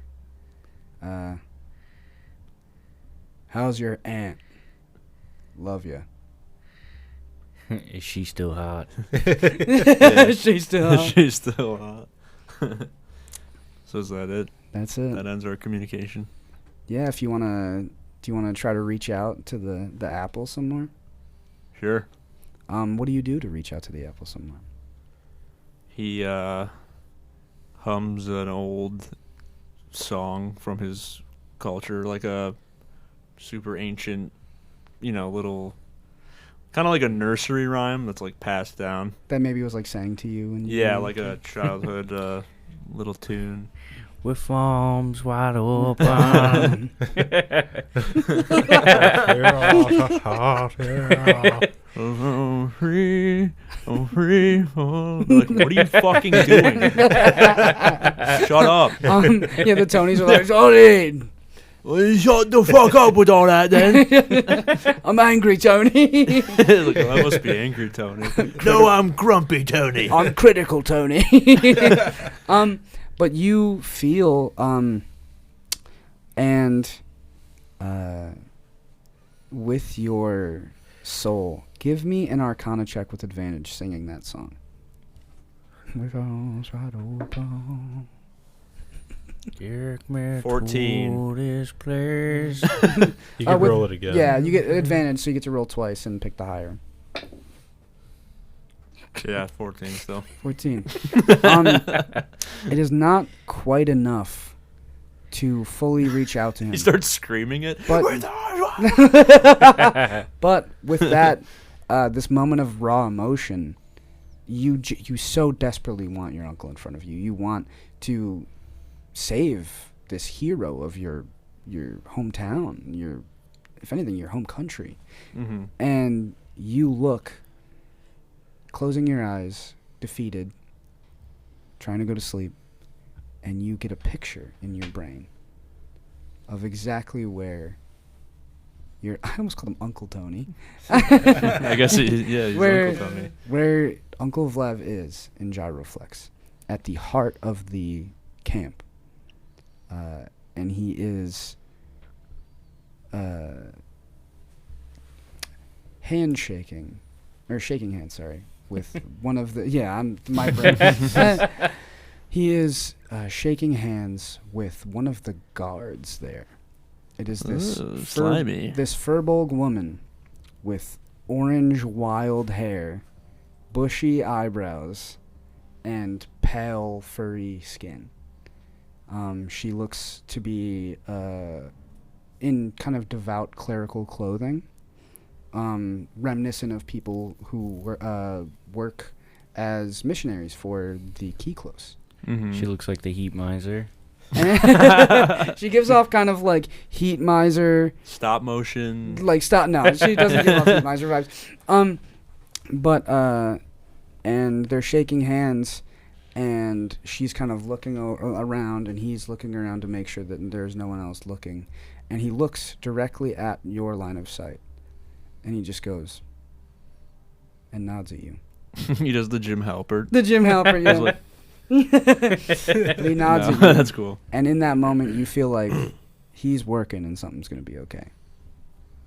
How's your aunt? Love ya. Is she still hot? Yeah. She's still hot. She's still hot. So is that it? That's it. That ends our communication. Yeah, if you do you wanna try to reach out to the apple somewhere? Sure. What do you do to reach out to the apple somewhere? He hums an old song from his culture, like a super ancient, little, kind of like a nursery rhyme that's like passed down. That maybe was like sang to you. And Yeah, like a childhood little tune. with arms wide open. I'm free. I'm free. Like, what are you fucking doing? Shut up. Yeah, the Tonys are like, Tony, Well, shut the fuck up with all that, then. I'm angry, Tony. Like, well, I must be angry, Tony. No, I'm grumpy, Tony. I'm critical, Tony. But you feel, and with your soul, give me an Arcana check with advantage singing that song. With arms wide open. 14. This place. You can roll it again. Yeah, you get advantage, so you get to roll twice and pick the higher. Yeah, 14 still. 14. It is not quite enough to fully reach out to him. He starts screaming it. But but with that, this moment of raw emotion, you so desperately want your uncle in front of you. You want to save this hero of your hometown, if anything, your home country. Mm-hmm. And you look, closing your eyes, defeated, trying to go to sleep, and you get a picture in your brain of exactly where I almost called him Uncle Tony. I guess he's Uncle Tony. Where Uncle Vlev is in Gyroflex, at the heart of the camp. And he is shaking hands, sorry, with one of the, my brain. He is shaking hands with one of the guards there. It is this slimy. This Furbolg woman with orange wild hair, bushy eyebrows, and pale furry skin. She looks to be in kind of devout clerical clothing, reminiscent of people who work as missionaries for the Kiklos. Mm-hmm. She looks like the heat miser. She gives off kind of like heat miser, stop motion. No, she doesn't give off heat miser vibes. And they're shaking hands. And she's kind of looking around, and he's looking around to make sure that there's no one else looking. And he looks directly at your line of sight. And he just goes and nods at you. He does the Jim Halpert. The Jim Halpert, yeah. Like, he nods at you. That's cool. And in that moment, you feel like he's working and something's going to be okay.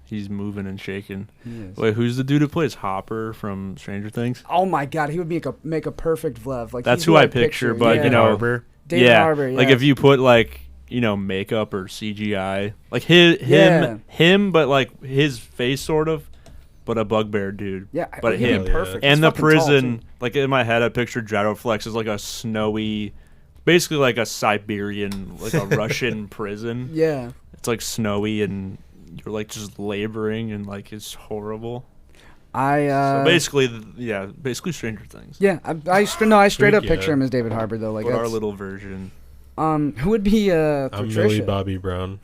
He's moving and shaking. He is. Wait, who's the dude who plays Hopper from Stranger Things? Oh my God, he would make a perfect Vlev. Like that's who I picture, but yeah. you know, Harbor. David Harbor. Yeah. Like if you put like makeup or CGI, like him, but like his face sort of, but a bugbear dude. Yeah, but him perfect. And He's the fucking prison, tall, like in my head, I pictured Gyroflex as like a snowy, basically like a Siberian, like a Russian prison. Yeah, it's like snowy and you're like just laboring and like it's horrible. So basically Stranger Things. Yeah, I straight up picture him as David Harbor though. Like our little version. Who would be I'm Patricia? Millie Bobby Brown.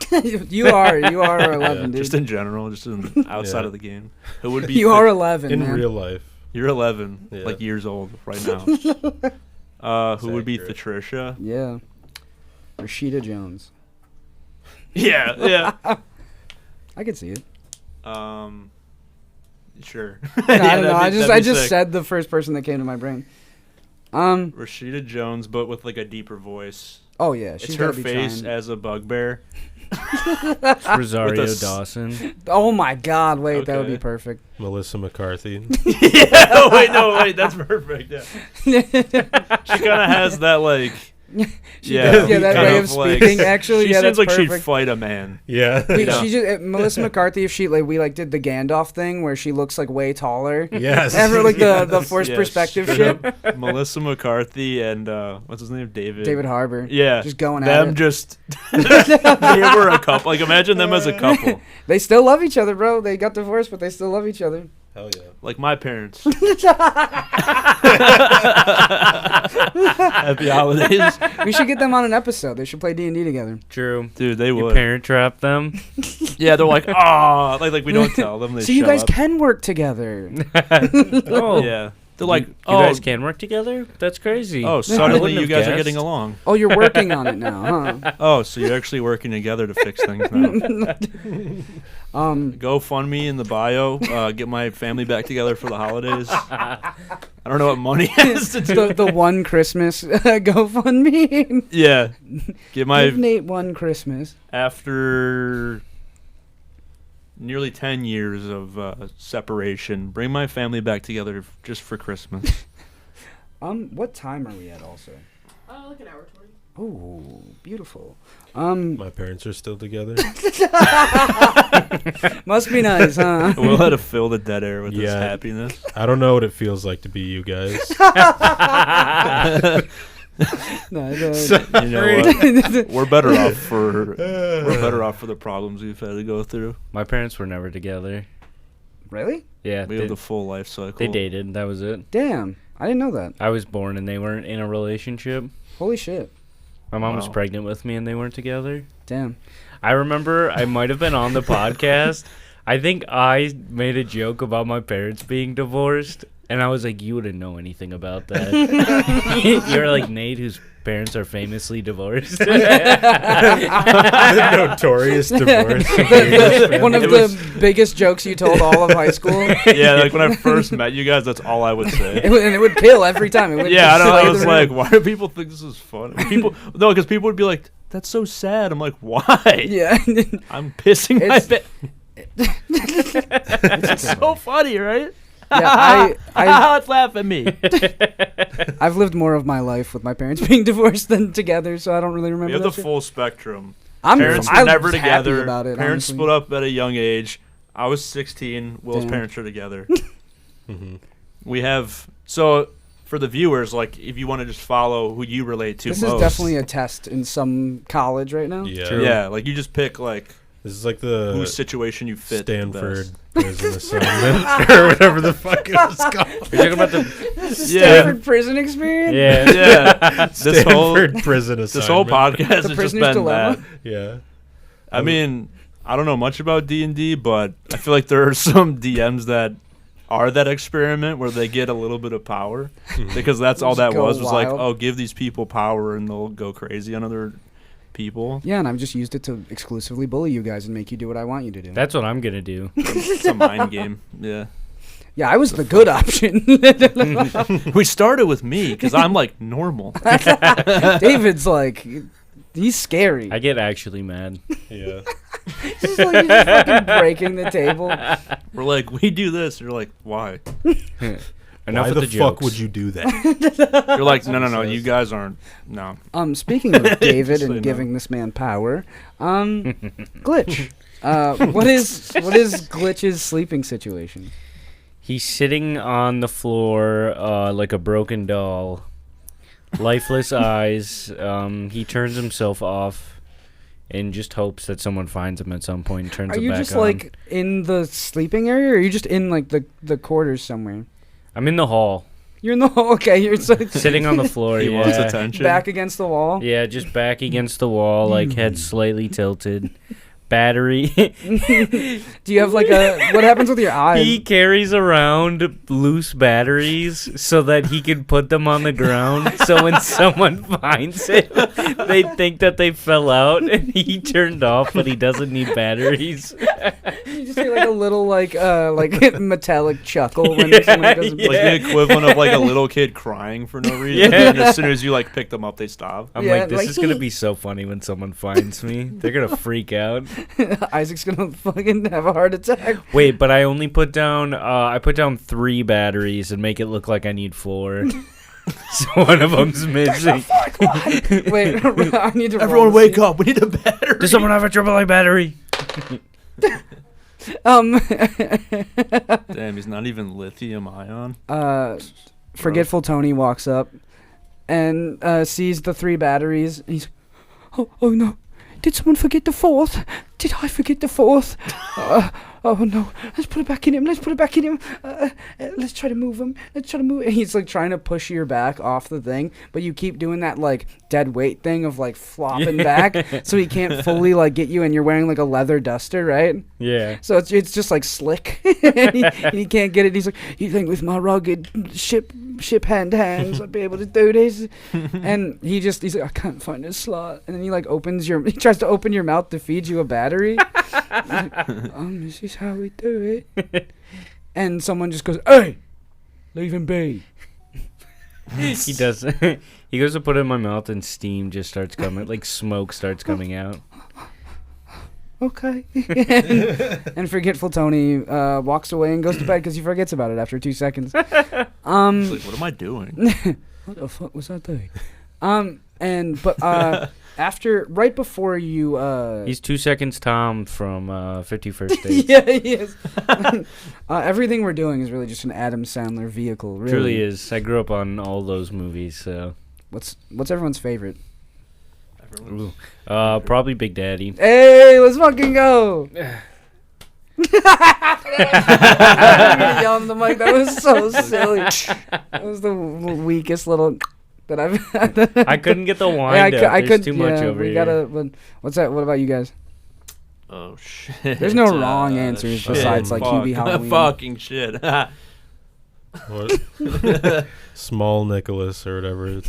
you are 11, dude. Just in general, just outside of the game. Who would be? You are 11 in man. real life. You're 11, like years old right now. Who would be Patricia? Yeah, Rashida Jones. Yeah. I could see it. Sure. I don't know. I just said the first person that came to my brain. Rashida Jones, but with like a deeper voice. Oh yeah, she's it's her face as a bugbear. Rosario Dawson. Oh my God! Wait, that would be perfect. Melissa McCarthy. Yeah. Wait. That's perfect. Yeah. She kind of has that like. That way of speaking. Actually, she seems like perfect. she'd fight a man. Yeah. She just Melissa McCarthy. If she we did the Gandalf thing where she looks like way taller. Yes. Ever like the forced perspective shit. Melissa McCarthy and what's his name? David Harbor. Yeah. Just going them at it. Just they were a couple. Like imagine them as a couple. They still love each other, bro. They got divorced, but they still love each other. Hell yeah. Like my parents. Happy holidays. We should get them on an episode. They should play D&D together. True. Dude, they You would. parent trap them. Yeah, they're like, oh, like we don't tell them. They So you show guys up. can work together. Oh. Yeah. They're like, you oh, guys can work together? That's crazy. oh, I suddenly wouldn't you have guys are guessed. getting along. Oh, you're working on it now, huh? Oh, so you're actually working together to fix things now. Go fund me in the bio. Get my family back together for the holidays. I don't know what money has to do. the one Christmas GoFundMe. Yeah. Get my Give Nate one Christmas. after nearly 10 years of separation, bring my family back together just for Christmas. What time are we at also? Like an hour 20. Oh, beautiful. My parents are still together. Must be nice, huh? We'll have to fill the dead air with this Yeah. happiness. I don't know what it feels like to be you guys. No, You know what? We're better off for the problems we've had to go through. My parents were never together. really? Yeah, We have the full life cycle. they dated. That was it. Damn, I didn't know that. I was born and they weren't in a relationship. Holy shit. My mom was Wow. pregnant with me and they weren't together. Damn. I remember I might have been on the podcast. I think I made a joke about my parents being divorced, and I was like, "You wouldn't know anything about that." You're like Nate, whose parents are famously divorced. The notorious divorce. One of the biggest jokes you told all of high school. Yeah, like when I first met you guys, that's all I would say. And it would kill every time. It would Yeah, I know. I slay was the like, room. why do people think this is funny? Because people would be like, "That's so sad." I'm like, why? Yeah. I'm pissing my It's- bed. It's so funny, right? Yeah, Let's laugh at me. I've lived more of my life with my parents being divorced than together, so I don't really remember We have that the shit. full spectrum. I'm Parents were never happy together. about it, Parents honestly. split up at a young age. I was 16. Will's Damn. parents are together. Mhm. We have so for the viewers, like if you want to just follow who you relate to This most. is definitely a test in some college right now. Yeah. True. Yeah, like you just pick like This is like the whose situation you fit. the Stanford best. prison assignment or whatever the fuck it was called. You're talking about the Stanford prison experience. yeah. Yeah, this whole Stanford prison assignment. this whole podcast has just Prisoner's been Dilemma? that. Yeah. I mean, I don't know much about D&D, but I feel like there are some DMs that are that experiment where they get a little bit of power because that's all Just that go was like, wild. oh, give these people power and they'll go crazy on other people. Yeah, and I've just used it to exclusively bully you guys and make you do what I want you to do. That's what I'm gonna do. It's a mind game. Yeah. Yeah, I was the good option. We started with me because I'm like normal. David's like, he's scary. I get actually mad. Yeah. He's like, he's just fucking breaking the table. We're like, we do this. You're like, why? Enough Why with the the fuck jokes. would you do that? You're like, no. You guys aren't. No. Speaking of David Say no. and giving this man power, Glitch. What is Glitch's sleeping situation? He's sitting on the floor like a broken doll, lifeless eyes. He turns himself off and just hopes that someone finds him at some point and turns Are him you back just on. like in the sleeping area, or are you just in like the quarters somewhere? I'm in the hall, You're in the hall. Okay, you're sitting on the floor. He yeah. wants attention. back against the wall. Yeah, just back against the wall, like head slightly tilted. Battery. Do you have like a? What happens with your eyes? He carries around loose batteries so that he can put them on the ground. So when someone finds it, they think that they fell out and he turned off, but he doesn't need batteries. You just hear like a little like metallic chuckle when Yeah, someone goes. yeah. Like the equivalent of like a little kid crying for no reason. Yeah. And as soon as you like pick them up, they stop. I'm Yeah, like, this like- is gonna be so funny when someone finds me. They're gonna freak out. Isaac's gonna fucking have a heart attack. Wait, but I only put down 3 batteries and make it look like I need 4. So one of them's missing. Wait, I need to. Everyone wake up. We need a battery. Does someone have a AAA battery? Damn, he's not even lithium ion. Forgetful Tony walks up and sees the 3 batteries. And he's, oh no, Did someone forget the fourth? Did I forget the fourth? Oh no, let's put it back in him. Let's try to move him. And he's like trying to push your back off the thing, but you keep doing that like dead weight thing of like flopping back, so he can't fully like get you, and you're wearing like a leather duster, right? Yeah. So it's just like slick, and he can't get it. He's like, you think with my rugged ship hands I'd be able to do this? And he's like, I can't find a slot. And then he like he tries to open your mouth to feed you a battery. Like, this is how we do it. And someone just goes, hey, leave him be. He does. He goes to put it in my mouth and steam just starts coming, like smoke starts coming out. Okay. And forgetful Tony walks away and goes to bed because he forgets about it after 2 seconds. He's like, what am I doing? What the fuck was that thing? Right before you He's 2 seconds Tom from 51st Dates. yeah, he is. Everything we're doing is really just an Adam Sandler vehicle, really. Truly is. I grew up on all those movies, so. What's everyone's favorite? Ooh. Probably Big Daddy. Hey, let's fucking go. I'm gonna yell in the mic. That was so silly. That was the weakest little that I've had. I couldn't get the wind up. There's too much over here. What's that? What about you guys? Oh shit! There's no wrong answers besides like Hubie Halloween. Fucking shit. What? Small Nicholas or whatever.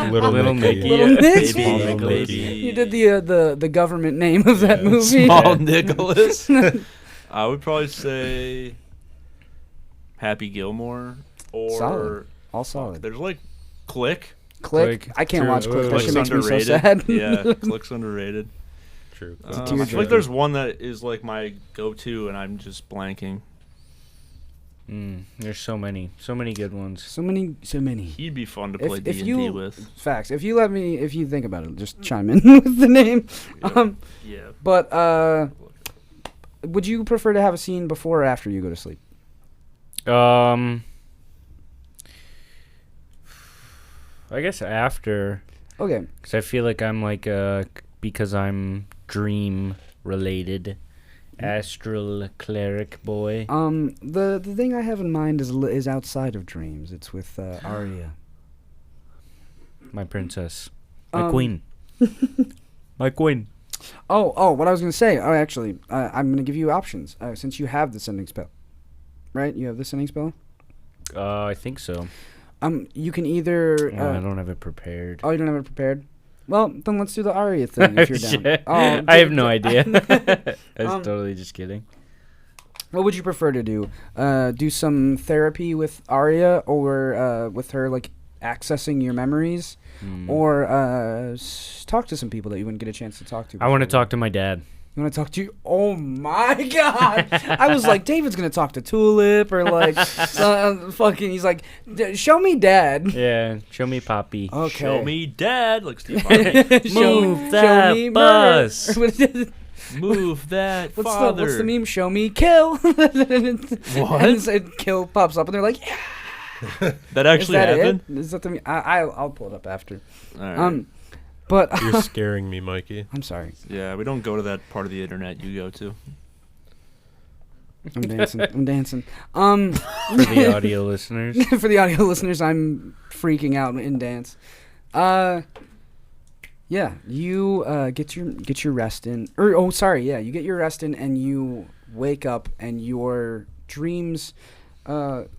Little Nicky. Little Nicky. Small Nicholas. You did the government name of that movie. Small Nicholas. I would probably say Happy Gilmore or solid. All solid. There's like Click. I can't True. watch Click. That Click's shit makes me so underrated. sad. Yeah, Click's underrated. True. It's a I feel like tearjerker. there's one that is like my go-to, and I'm just blanking. There's so many good ones. So many. He'd be fun to play If D&D you- with. Facts. If you think about it, just chime in with the name. Yeah. But would you prefer to have a scene before or after you go to sleep? I guess after, Okay. because I feel like I'm like because I'm dream related, astral cleric boy. The thing I have in mind is outside of dreams. It's with Arya. My princess, my Um, queen, my queen. Oh, what I was gonna say. Oh, actually, I'm gonna give you options. Since you have the sending spell, right? You have the sending spell. I think so. You can either. I don't have it prepared. Oh, you don't have it prepared. Well, then let's do the Arya thing if you're down. Oh, I have no idea. I was totally just kidding. What would you prefer to do? Do some therapy with Arya, or with her like accessing your memories, or talk to some people that you wouldn't get a chance to talk to? I want to before? talk to my dad. You want to talk to you? Oh my god! I was like, David's gonna talk to Tulip or like, fucking. He's like, show me Dad. Yeah, show me Poppy. Okay. Show me Dad, like Steve Harvey. Move that me bus. murder. Move that What's father. the meme? Show me kill. What? And kill pops up, and they're like, yeah. That actually Is that happened? it? Is that the meme? I'll pull it up after. All right. But You're scaring me, Mikey. I'm sorry. Yeah, we don't go to that part of the internet you go to. I'm dancing. For the audio listeners. For the audio listeners, I'm freaking out in dance. Yeah, you get your rest in. You get your rest in, and you wake up, and your dreams are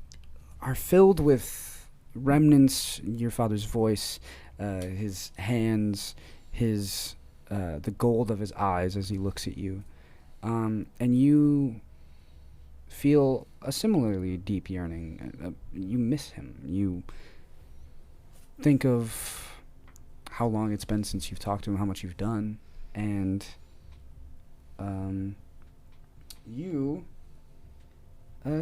filled with remnants. Your father's voice, his hands, the gold of his eyes as he looks at you, and you feel a similarly deep yearning. You miss him. You think of how long it's been since you've talked to him, how much you've done, and you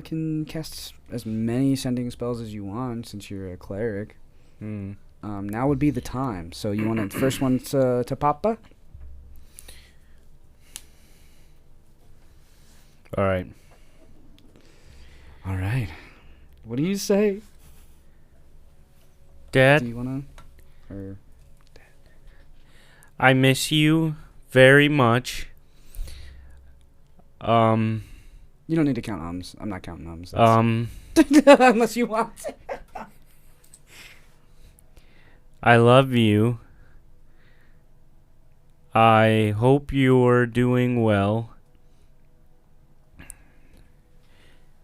can cast as many sending spells as you want since you're a cleric. Now would be the time. So you want the first one to Papa? All right. All right. What do you say? Dad, Do you want to? Or I miss you very much. You don't need to count ums. I'm not counting ums. Unless you want. I love you. I hope you're doing well.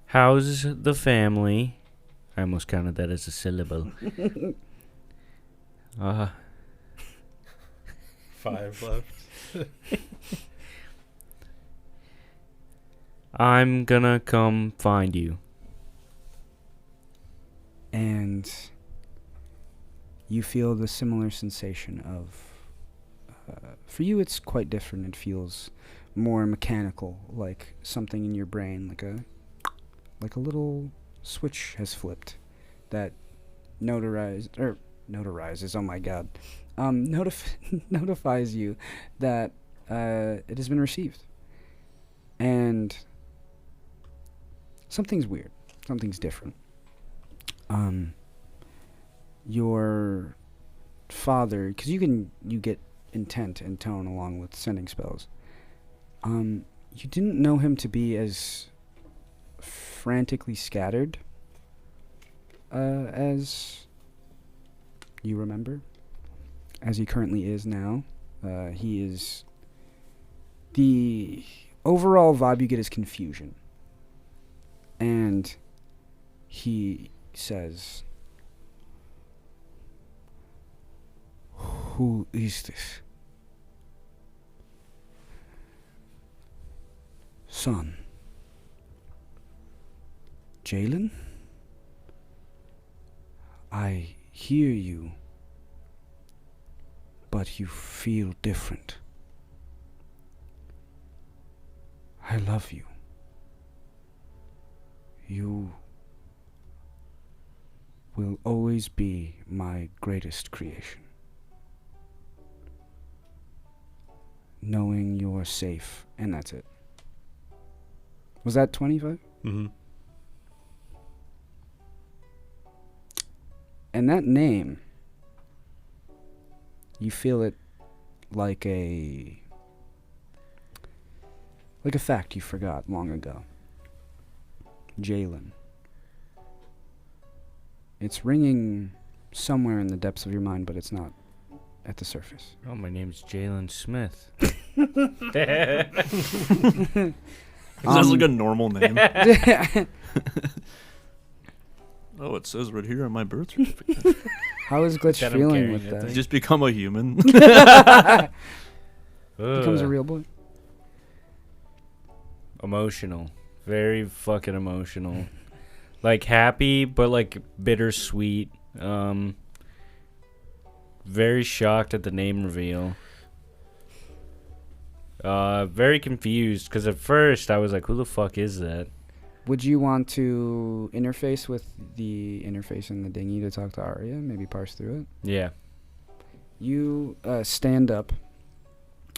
How's the family? I almost counted that as a syllable. 5 left. I'm gonna come find you. And you feel the similar sensation of... for you, it's quite different. It feels more mechanical, like something in your brain, like a little switch has flipped that notarizes, oh my god, notifies you that it has been received. And something's weird. Something's different. Your father, because you get intent and tone along with sending spells. You didn't know him to be as frantically scattered as you remember, as he currently is now. He is... The overall vibe you get is confusion. And he says, "Who is this? Son? Jalen? I hear you, but you feel different. I love you. You will always be my greatest creation. Knowing you're safe," and that's it. Was that 25? Mm-hmm. And that name, you feel it like a fact you forgot long ago. Jalen. It's ringing somewhere in the depths of your mind, but it's not at the surface. Oh, my name's Jalen Smith. Sounds like a normal name. Oh, it says right here on my birth certificate. How is Glitch That I'm feeling carrying with it, that? You just become a human. Becomes a real boy. Emotional. Very fucking emotional. Like happy, but like bittersweet. Very shocked at the name reveal. Very confused, because at first I was like, who the fuck is that? Would you want to interface with the interface in the dinghy to talk to Arya? Maybe parse through it? Yeah. You stand up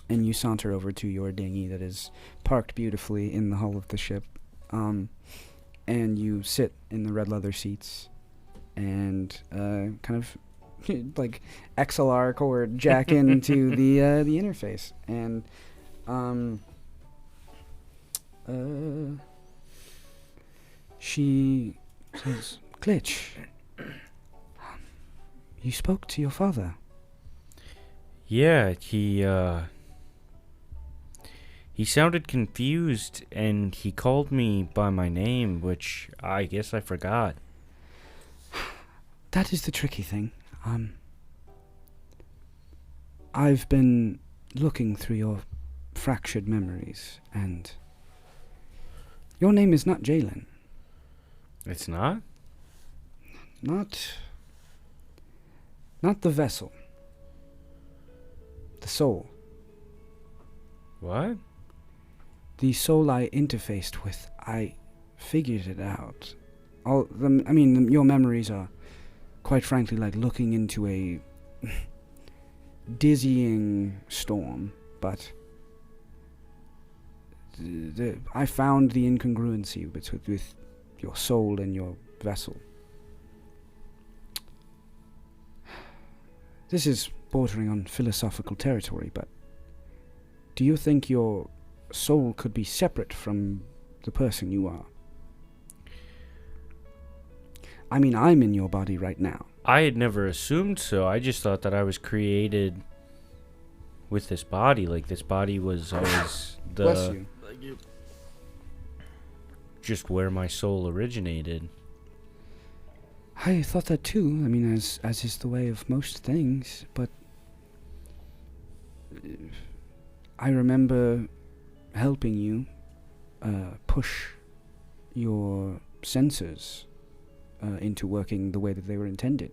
and you saunter over to your dinghy that is parked beautifully in the hull of the ship. And you sit in the red leather seats and kind of like XLR cord jack into the interface. And she says, "Glitch, you spoke to your father." Yeah, he sounded confused, and he called me by my name, which I guess I forgot. That is the tricky thing. I've been looking through your fractured memories, and your name is not Jalen. It's not? Not the vessel. The soul. What? The soul I interfaced with, I figured it out. Your memories are, quite frankly, like looking into a dizzying storm, but I found the incongruency with your soul and your vessel. This is bordering on philosophical territory, but do you think your soul could be separate from the person you are? I mean, I'm in your body right now. I had never assumed so. I just thought that I was created with this body. Like, this body was always Bless you. just where my soul originated. I thought that too. I mean, as is the way of most things, but I remember helping you push your sensors into working the way that they were intended.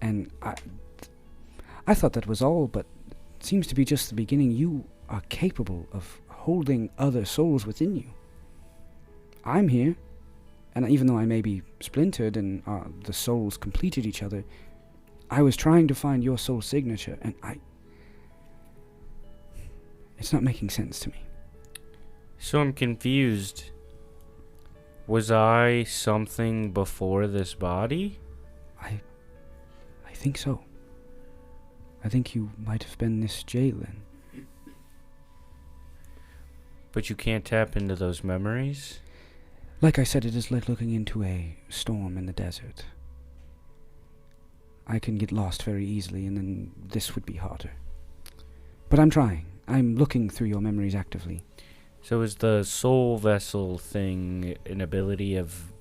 And I thought that was all, but it seems to be just the beginning. You are capable of holding other souls within you. I'm here, and even though I may be splintered and the souls completed each other, I was trying to find your soul signature, and it's not making sense to me. So I'm confused. Was I something before this body? I think so. I think you might have been this Jalen. But you can't tap into those memories? Like I said, it is like looking into a storm in the desert. I can get lost very easily, and then this would be harder. But I'm trying. I'm looking through your memories actively. So is the soul vessel thing an ability of,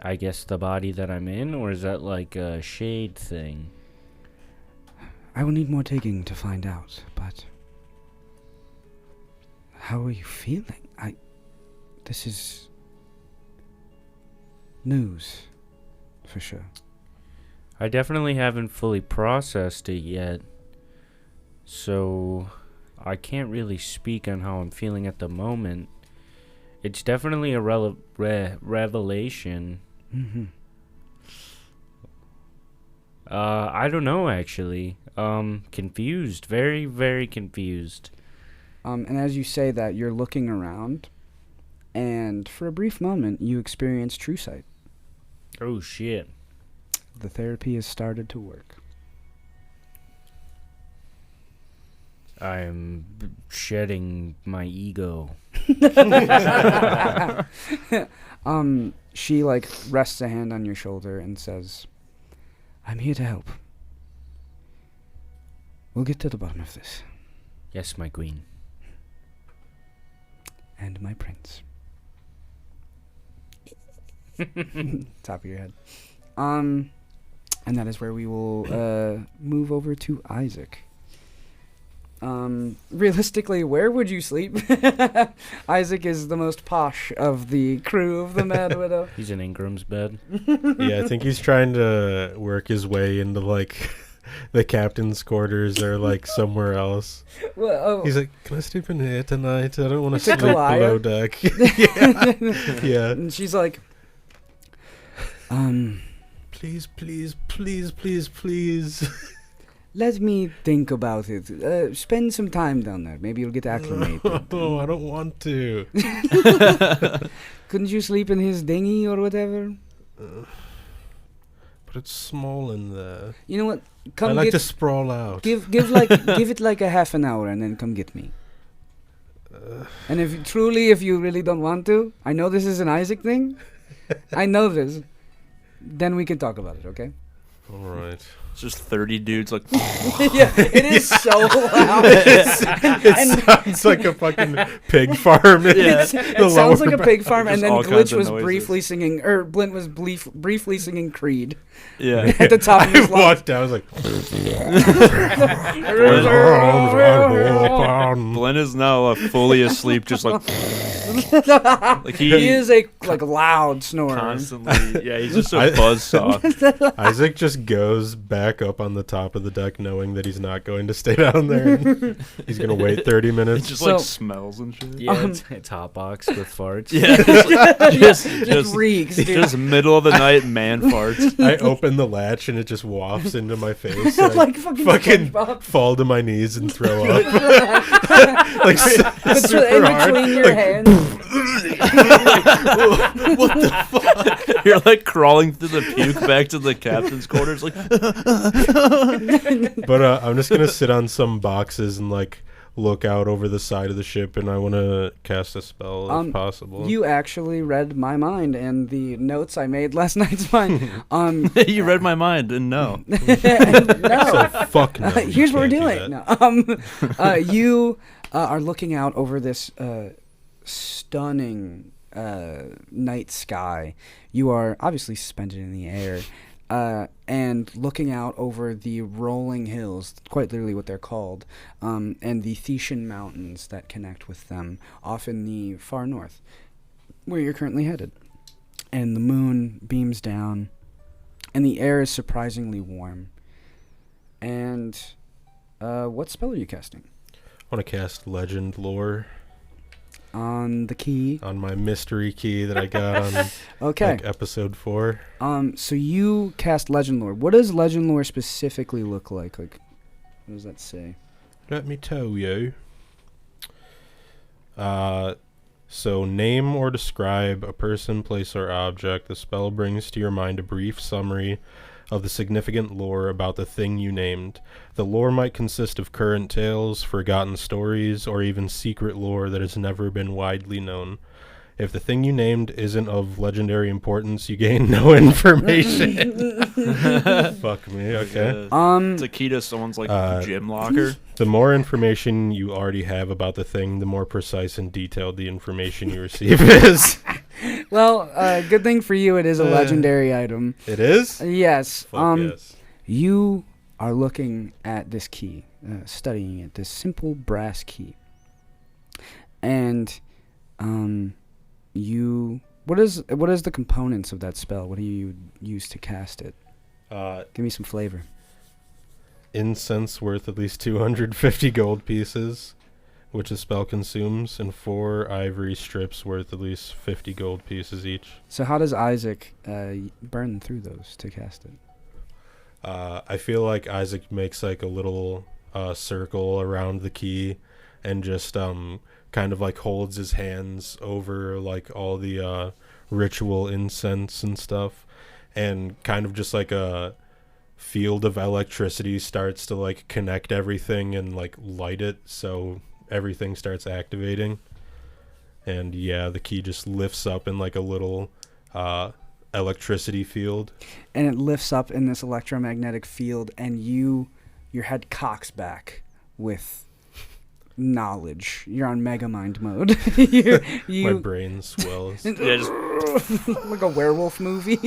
I guess, the body that I'm in? Or is that like a shade thing? I will need more digging to find out, but... How are you feeling? This is... news, for sure. I definitely haven't fully processed it yet. So I can't really speak on how I'm feeling at the moment. It's definitely a revelation. Mm-hmm. I don't know, actually. Confused. Very, very confused. And as you say that, you're looking around, and for a brief moment, you experience true sight. Oh, shit. The therapy has started to work. I'm shedding my ego. She, rests a hand on your shoulder and says, I'm here to help. We'll get to the bottom of this. Yes, my queen. And my prince. Top of your head. And that is where we will move over to Isaac. Realistically, where would you sleep? Isaac is the most posh of the crew of the Mad Widow. He's in Ingram's bed. Yeah, I think he's trying to work his way into the captain's quarters or somewhere else. Well, He's like, can I sleep in here tonight? I don't want to It's a sleep below Goliath. deck. Yeah. And she's like, Please, please, please, please, please. let me think about it. Spend some time down there. Maybe you'll get acclimated. Oh, I don't want to. Couldn't you sleep in his dinghy or whatever? But it's small in there. You know what? I Come like get. to sprawl out. Give it like a half an hour and then come get me. And if you really don't want to, I know this is an Isaac thing. I know this. Then we can talk about it, okay? All right. It's just 30 dudes like. Yeah, it is so loud. It sounds like a fucking pig farm. Yeah. It sounds like a pig farm, and Just then all kinds Glitch of was noises. briefly singing, or Blint was briefly singing Creed Yeah. at the top of his I lungs. walked down. I was like, Glenn is now fully asleep, just like He is a loud snorer. constantly. Yeah, he's just a I- buzzsaw. Isaac just goes back up on the top of the deck, knowing that he's not going to stay down there. And he's gonna wait 30 It minutes. just So- smells and shit. Yeah, it's hot box with farts. Yeah, Just reeks, dude. just middle of the night man farts. I open the latch and it just wafts into my face. And I Like fucking SpongeBob. fall to my knees and throw up. In super hard. between your hands. What the fuck? You're like crawling through the puke back to the captain's quarters, like But I'm just gonna sit on some boxes and look out over the side of the ship, and I want to cast a spell if possible. You actually read my mind and the notes I made last night's mind. You read my mind and no. No. So fuck no. Here's you what we're can't do doing. No. You are looking out over this stunning night sky. You are obviously suspended in the air. And looking out over the rolling hills, quite literally what they're called, and the Thetian mountains that connect with them, off in the far north, where you're currently headed. And the moon beams down, and the air is surprisingly warm. And what spell are you casting? I want to cast Legend Lore. On the key. On my mystery key that I got on okay. episode 4. So you cast Legend Lore. What does Legend Lore specifically look like? Like, what does that say? Let me tell you. So name or describe a person, place, or object. The spell brings to your mind a brief summary of the significant lore about the thing you named. The lore might consist of current tales, forgotten stories, or even secret lore that has never been widely known. If the thing you named isn't of legendary importance, you gain no information. Fuck me, okay. It's a key to someone's gym locker. The more information you already have about the thing, the more precise and detailed the information you receive is. Well, good thing for you, it is a legendary item. It is? Yes. Fuck yes. You are looking at this key, studying it, this simple brass key. And what is the components of that spell? What do you use to cast it? Give me some flavor. Incense worth at least 250 gold pieces, which the spell consumes, and 4 ivory strips worth at least 50 gold pieces each. So how does Isaac burn through those to cast it? I feel like Isaac makes like a little circle around the key and just kind of like holds his hands over like all the ritual incense and stuff, and kind of just like a field of electricity starts to like connect everything and like light it, so everything starts activating. And yeah, the key just lifts up in like a little electricity field, and it lifts up in this electromagnetic field, and your head cocks back with knowledge. You're on Megamind mode. My brain swells. Yeah, just like a werewolf movie.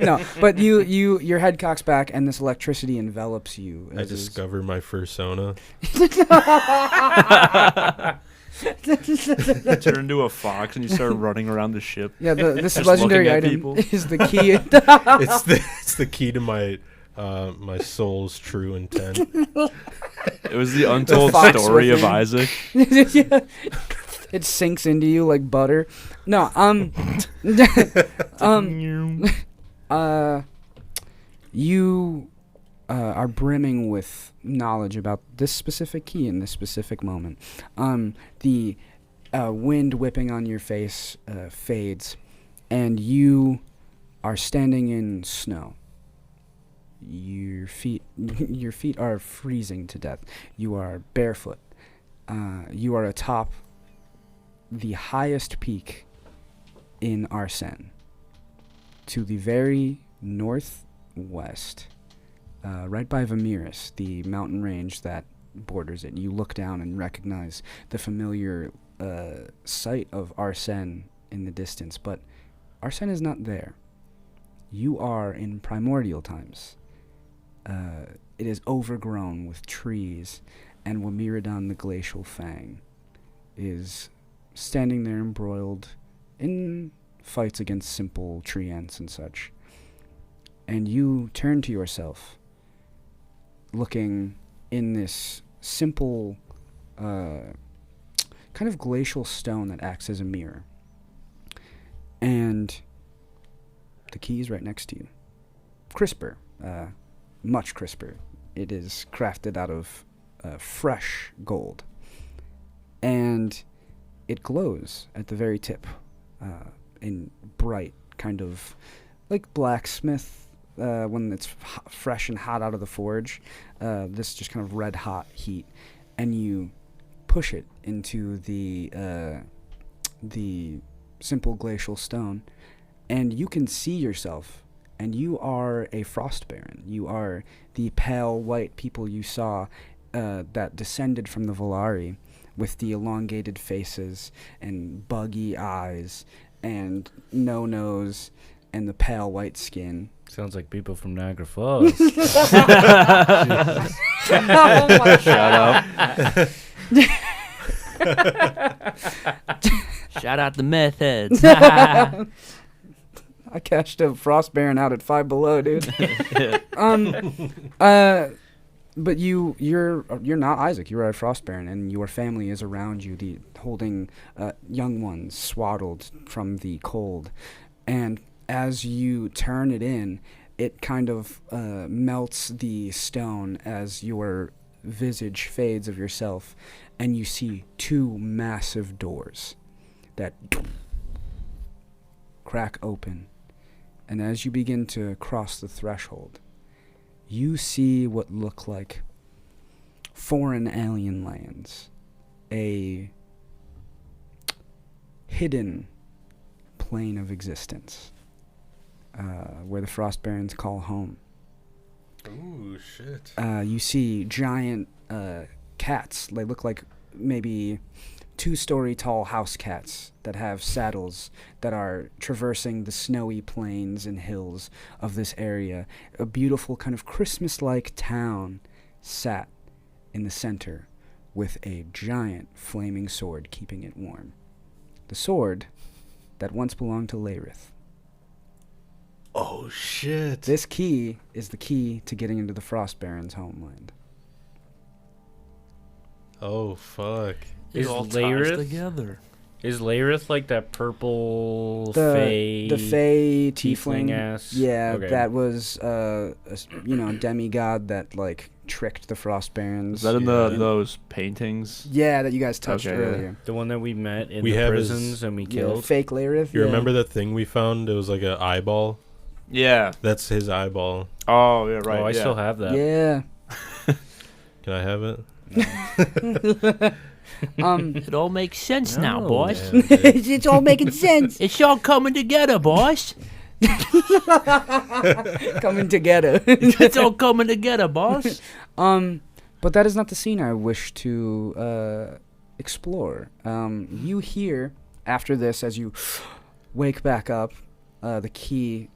No, but your head cocks back, and this electricity envelops you. I discover my fursona. turn into a fox and you start running around the ship. Yeah, this legendary item is the key. It's the key to my my soul's true intent. It was the untold story of Isaac. Yeah. It sinks into you like butter. No, you are brimming with knowledge about this specific key in this specific moment. The wind whipping on your face fades, and you are standing in snow. Your feet are freezing to death. You are barefoot. You are atop the highest peak in Arsene, to the very northwest, right by Vamiris, the mountain range that borders it. You look down and recognize the familiar sight of Arsene in the distance, but Arsene is not there. You are in primordial times. It is overgrown with trees, and Wamiridon the Glacial Fang is standing there embroiled in fights against simple tree ants and such. And you turn to yourself, looking in this simple kind of glacial stone that acts as a mirror. And the key is right next to you. Crisper, much crisper. It is crafted out of fresh gold. And it glows at the very tip in bright, kind of like blacksmith when it's fresh and hot out of the forge, this just kind of red hot heat, and you push it into the simple glacial stone, and you can see yourself, and you are a frost baron. You are the pale white people you saw that descended from the Volari, with the elongated faces and buggy eyes and no nose and the pale white skin. Sounds like people from Niagara Falls. Oh my Shut up. Shout out the meth heads. I cashed a frost baron out at Five Below, dude. But you're not Isaac. You're a frost baron, and your family is around you, holding young ones swaddled from the cold. And as you turn it in, it kind of melts the stone as your visage fades of yourself, and you see two massive doors that crack open. And as you begin to cross the threshold, you see what look like foreign alien lands, a hidden plane of existence, where the Frost Barons call home. Ooh, shit. You see giant cats. They look like maybe 2-story tall house cats that have saddles that are traversing the snowy plains and hills of this area. A beautiful kind of Christmas-like town sat in the center with a giant flaming sword keeping it warm. The sword that once belonged to Laerith. Oh, shit. This key is the key to getting into the Frost Baron's homeland. Oh, fuck. Is It all ties Laerith together. Is Laerith like that purple The fey Fey tiefling tiefling ass? Yeah, Okay. that was a demigod that like tricked the Frost Barons. Is that in Yeah. those paintings? Yeah, that you guys touched Okay, yeah. earlier. The one that we met in We the have prisons and we Yeah, killed. fake Laerith. You yeah. remember that thing we found? It was like an eyeball. Yeah. That's his eyeball. Oh, yeah, right. Oh, I yeah. still have that. Yeah. Can I have it? It all makes sense now, No. boys. Yeah, okay. It's all making sense. It's all coming together, boys. Coming together. It's all coming together, boss. But that is not the scene I wish to explore. You hear after this, as you wake back up, the key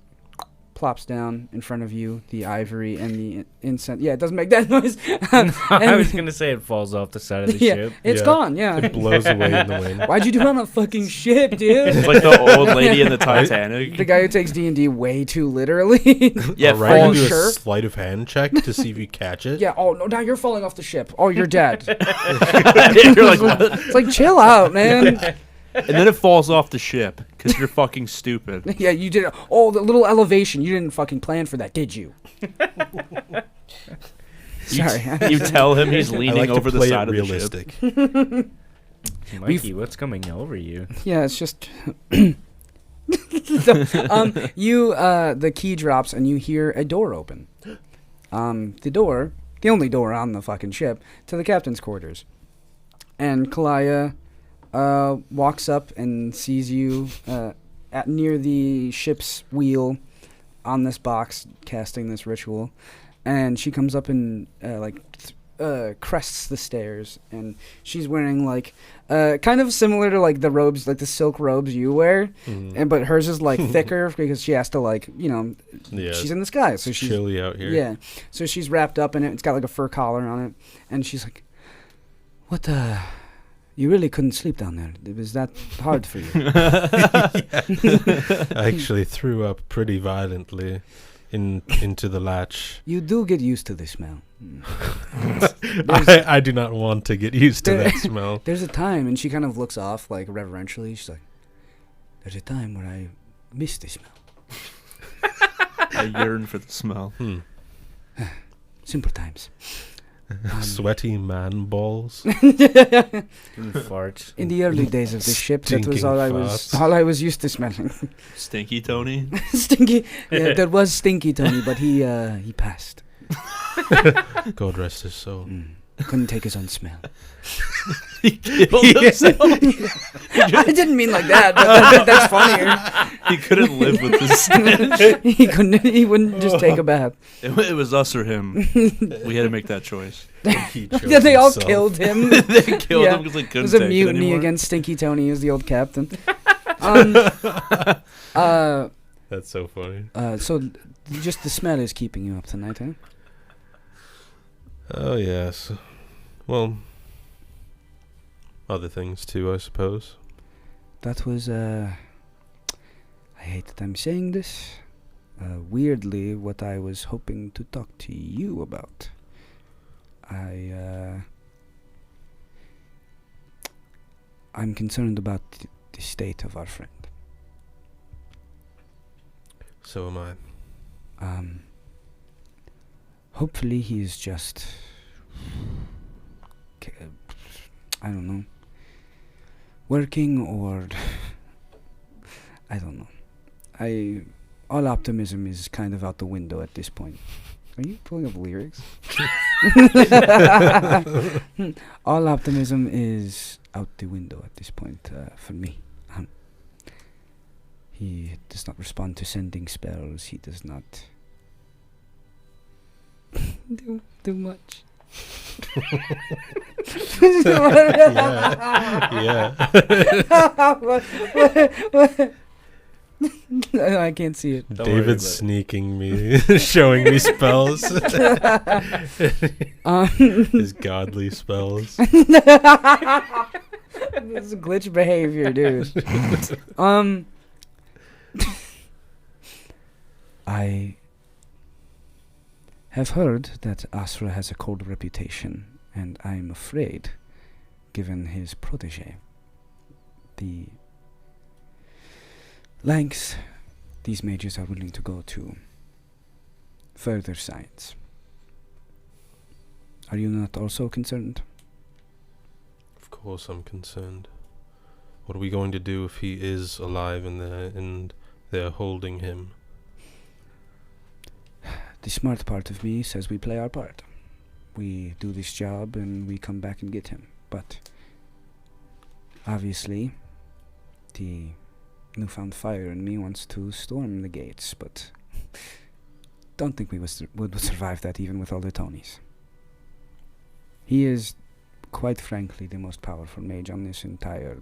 plops down in front of you, the ivory and the incense. Yeah, it doesn't make that noise. I was gonna say it falls off the side of the yeah, ship. it's Yeah. gone. Yeah. It blows away in the wind. Why'd you do it on a fucking ship, dude? It's like the old lady in the Titanic. The guy who takes D&D way too literally. Yeah, All right, for do sure. a sleight of hand check to see if you catch it. Yeah. Oh no! Now you're falling off the ship. Oh, you're dead. You're like, what? It's like chill out, man. And then it falls off the ship because you're fucking stupid. Yeah, you did. Oh, the little elevation. You didn't fucking plan for that, did you? Sorry. You tell him he's I leaning like over to the play side it of the ship. realistic. Mikey, what's coming over you? Yeah, it's just. The key drops and you hear a door open. The only door on the fucking ship, to the captain's quarters. And Kalaya walks up and sees you near the ship's wheel on this box casting this ritual. And she comes up and crests the stairs, and she's wearing like kind of similar to like the robes, like the silk robes you wear, but hers is like thicker because she has to Yeah, she's in the sky, so it's she's chilly out here. yeah, so she's wrapped up in it. It's got like a fur collar on it, and she's like, "What the? You really couldn't sleep down there? Was that hard for you?" I actually threw up pretty violently into the latch. You do get used to the smell. I do not want to get used to that smell. There's a time, and she kind of looks off like reverentially. She's like, "There's a time where I miss the smell. I yearn for the smell. Simple times." Sweaty man balls. Farts. In the early days of the ship, that was Stinking all I was used to smelling. Stinky Tony. Stinky. Yeah, there was Stinky Tony, but he passed. God rest his soul. Couldn't take his own smell. He killed himself. I didn't mean like that, but I think that's funnier. He couldn't live with this stench. He wouldn't just take a bath. It was us or him. We had to make that choice. Yeah, they all killed him. They killed Yeah. him because they It couldn't was a take it mutiny anymore. against Stinky Tony. He was the old captain. That's so funny. So just the smell is keeping you up tonight, huh? Oh, yes. Well, other things too, I suppose. That was, I hate that I'm saying this, weirdly what I was hoping to talk to you about. I'm concerned about the state of our friend. So am I. Hopefully he's just, I don't know, working or, I don't know. All optimism is kind of out the window at this point. Are you pulling up lyrics? All optimism is out the window at this point for me. He does not respond to sending spells. He does not do much. Yeah. I can't see it. Don't worry David's about it. sneaking me, showing me spells. His godly spells. This is glitch behavior, dude. I have heard that Asra has a cold reputation, and I'm afraid, given his protege, the lengths these mages are willing to go to further science. Are you not also concerned? Of course I'm concerned. What are we going to do if he is alive and they're holding him? The smart part of me says we play our part. We do this job and we come back and get him. But obviously, the newfound fire in me wants to storm the gates, but don't think we would survive that even with all the Tonys. He is, quite frankly, the most powerful mage on this entire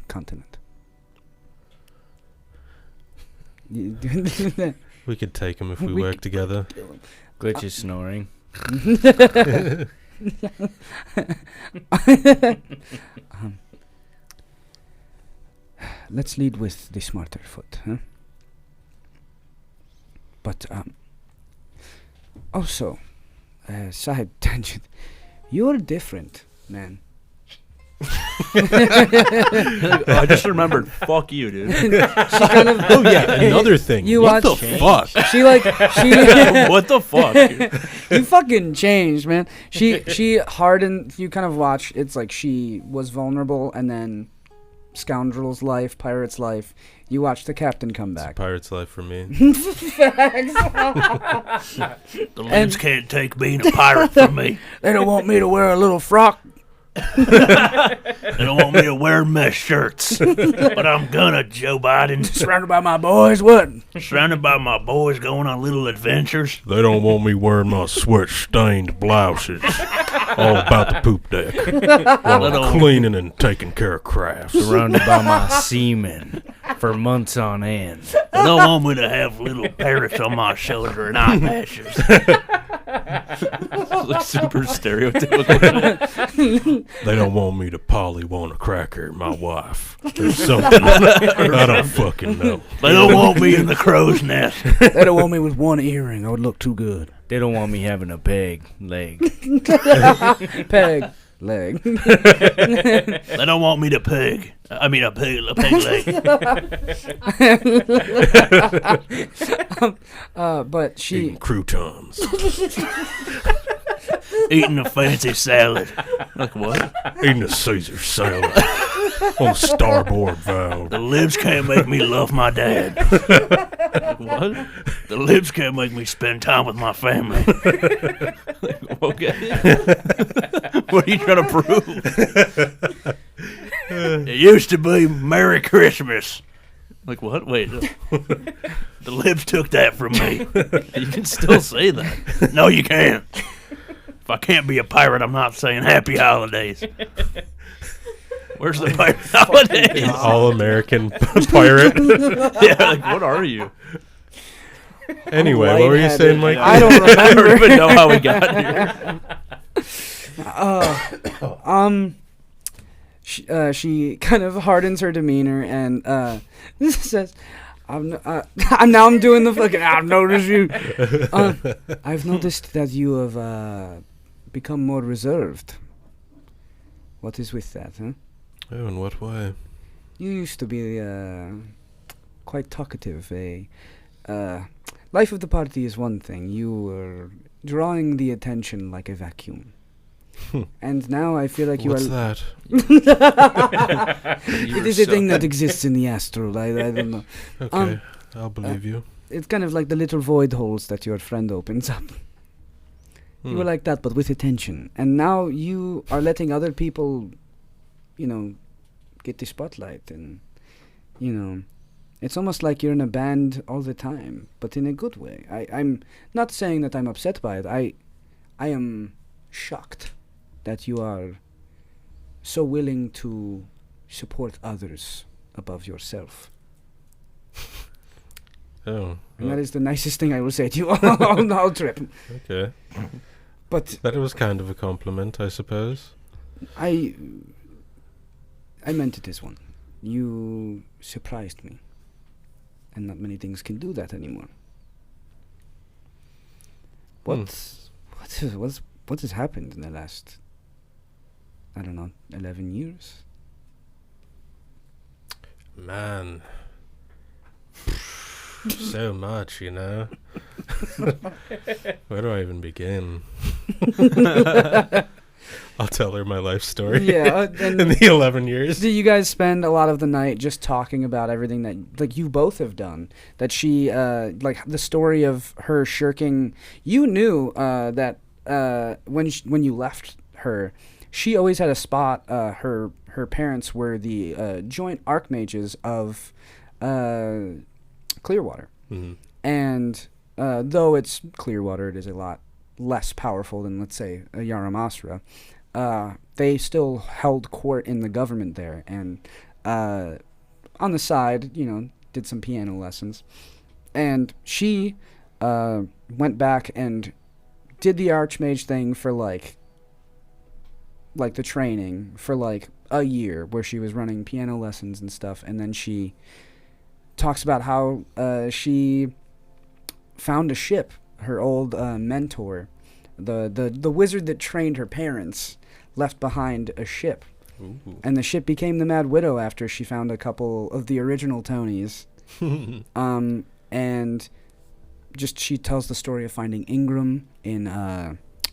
continent. We could take him if we work together. Glitch is snoring. Let's lead with the smarter foot, huh? But, also, side tangent, you're different, man. I just remembered. Fuck you, dude. She kind of, Oh yeah, another thing. You What the watch- fuck? she What the fuck? Dude? you fucking changed, man. She hardened. You kind of watch. It's like she was vulnerable, and then scoundrel's life, pirate's life. You watch the captain come It's a back. pirate's life for me. The Lids can't take being a pirate from me. They don't want me to wear a little frock. They don't want me to wear mesh shirts. But I'm gonna, Joe Biden. Surrounded by my boys. What? Surrounded by my boys going on little adventures. They don't want me wearing my sweat-stained blouses. All about the poop deck. While I'm cleaning and taking care of crafts. Surrounded by my semen for months on end. They don't want me to have little parrots on my shoulder and eye patches. Like super stereotypical. They don't want me to poly-want a cracker, my wife. Or something. I don't fucking know. They don't want me in the crow's nest. They don't want me with one earring. I would look too good. They don't want me having a peg leg. Peg leg. They don't want me to peg. I mean a peg leg. But she. Eating croutons. Eating a fancy salad. Like, what? Eating a Caesar salad on starboard valve. The libs can't make me love my dad. Like, what? The libs can't make me spend time with my family. Like, okay. What are you trying to prove? It used to be Merry Christmas. Like, what? Wait. The libs took that from me. You can still say that. No, you can't. If I can't be a pirate, I'm not saying happy holidays. Where's the pirate holidays? An all-American pirate. Yeah, like, what are you? Anyway, what were you saying, Mike? I don't I remember. don't even know how we got here. She kind of hardens her demeanor and says, I'm doing the fucking, I've noticed you. I've noticed that you have become more reserved. What is with that, huh? Oh, in what way? You used to be quite talkative. Life of the party is one thing. You were drawing the attention like a vacuum. And now I feel like you What's are... that? It is a thing that exists in the astral. I don't know. Okay, I'll believe you. It's kind of like the little void holes that your friend opens up. You were like that, but with attention. And now you are letting other people, get the spotlight. And, it's almost like you're in a band all the time, but in a good way. I'm not saying that I'm upset by it. I am shocked that you are so willing to support others above yourself. Oh. And that is the nicest thing I will say to you on the whole trip. Okay. But That was kind of a compliment, I suppose. I meant it as one. You surprised me. And not many things can do that anymore. What has happened in the last, 11 years? Man. So much, Where do I even begin? I'll tell her my life story. Yeah, in the 11 years. Do you guys spend a lot of the night just talking about everything that you both have done? That she, the story of her shirking. You knew that when you left her, she always had a spot. Her parents were the joint archmages of Clearwater, and though it's Clearwater, it is a lot less powerful than, let's say, a Yaramasra. They still held court in the government there, and on the side, did some piano lessons. And she went back and did the Archmage thing for like the training for like a year, where she was running piano lessons and stuff. And then she talks about how she found a ship. Her old mentor, the wizard that trained her parents, left behind a ship. Ooh. And the ship became the Mad Widow after she found a couple of the original Tonys. And just she tells the story of finding Ingram in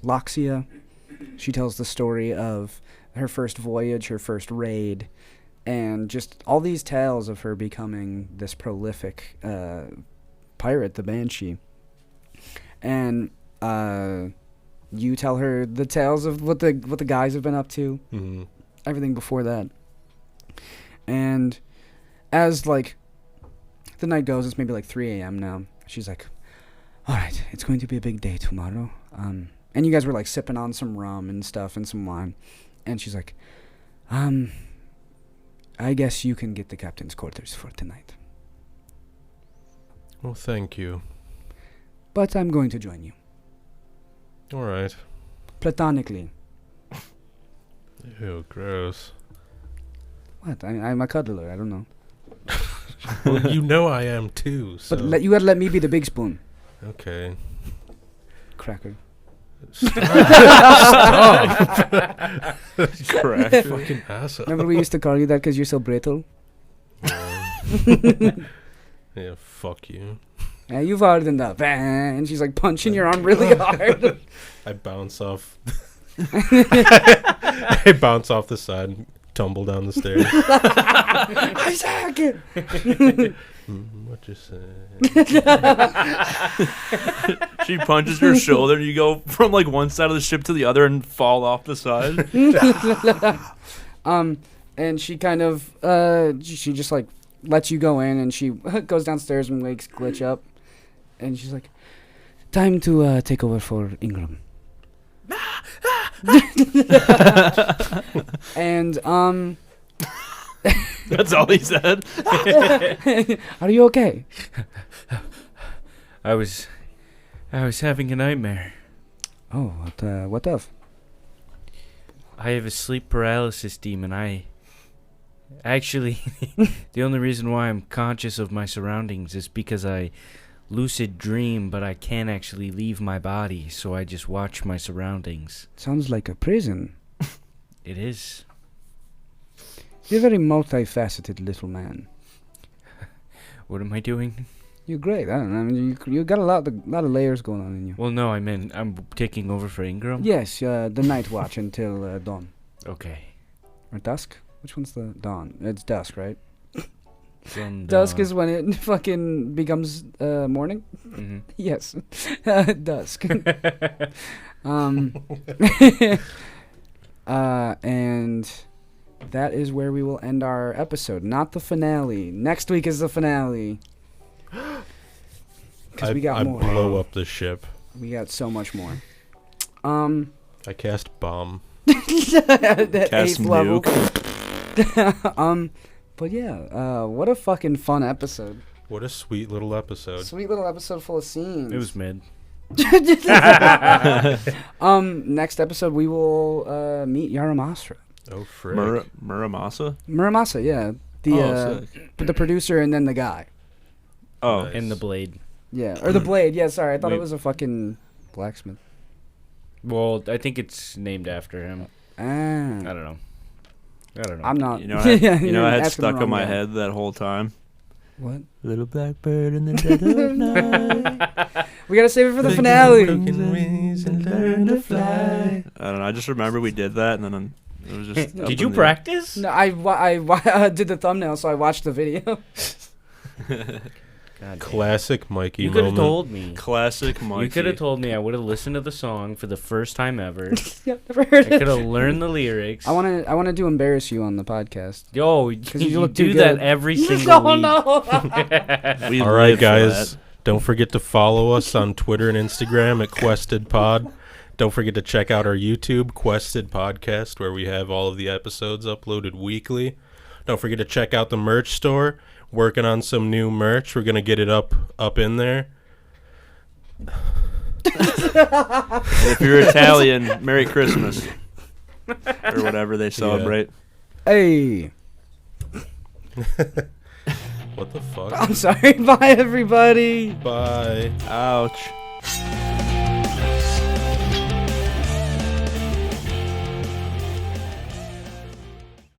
Loxia. She tells the story of her first voyage, her first raid, and just all these tales of her becoming this prolific pirate, the Banshee. And you tell her the tales of what the guys have been up to, everything before that. And as the night goes, it's maybe 3 a.m. now. She's like, "All right, it's going to be a big day tomorrow." And you guys were sipping on some rum and stuff and some wine. And she's like, "I guess you can get the captain's quarters for tonight. Well, thank you. But I'm going to join you. All right." Platonically." Ew, gross. What? I'm a cuddler. I don't know. Well, you know I am too, so... But you gotta let me be the big spoon. Okay. Cracker. Stop! Correct. Fucking asshole. Remember we used to call you that because you're so brittle? Yeah, fuck you. Yeah, you've hardened up. And she's punching your arm really hard. I bounce off I bounce off the side and tumble down the stairs. Isaac! What you say? She punches your shoulder, and you go from like one side of the ship to the other and fall off the side. And she kind of, she just like lets you go in, and she goes downstairs and wakes Glitch up, and she's like, "Time to take over for Ingram." And That's all he said. are you okay? I was having a nightmare. Oh, what of? I have a sleep paralysis demon. Actually, the only reason why I'm conscious of my surroundings is because I lucid dream, but I can't actually leave my body, so I just watch my surroundings. Sounds like a prison. It is. You're a very multifaceted little man. What am I doing? You're great. I don't know. I mean, you got a lot of layers going on in you. Well, no, I mean, I'm taking over for Ingram. Yes, the night watch until dawn. Okay. Or dusk? Which one's the dawn? It's dusk, right? Then, Dusk is when it fucking becomes morning? Mhm. Yes. Dusk. And that is where we will end our episode. Not the finale. Next week is the finale. Because we got more. I blow up the ship. We got so much more. I cast bomb. That Cast 8th level. nuke. But yeah, what a fucking fun episode. What a sweet little episode. Sweet little episode full of scenes. It was mid. Next episode we will meet Yaramasra. Oh, frick. Muramasa? Muramasa, yeah. The producer and then the guy. Oh. Nice. And the blade. Yeah. Or the blade, yeah, sorry. I thought Wait. it was a fucking blacksmith. Well, I think it's named after him. I don't know. I'm not. You know, I had asking the stuck wrong in my guy. head that whole time. What? Little blackbird in the dead of night. We gotta save it for the finale. Broken wings and learn to fly. I don't know. I just remember we did that, and then it was just. up Did you in the- practice? No, I did the thumbnail, so I watched the video. God damn. Classic Mikey You could have moment. told me. Classic Mikey. You could have told me. I would have listened to the song for the first time ever. Yeah, never I heard could it. have learned the lyrics. I wanted to embarrass you on the podcast. Yo, you you look too do that good. every single week. We All right, live for guys. that. Don't forget to follow us on Twitter and Instagram at QuestedPod. Don't forget to check out our YouTube, Quested Podcast, where we have all of the episodes uploaded weekly. Don't forget to check out the merch store. Working on some new merch. We're going to get it up in there. And if you're Italian, Merry Christmas. Or whatever they celebrate. Hey. What the fuck? I'm sorry. Bye, everybody. Bye. Ouch.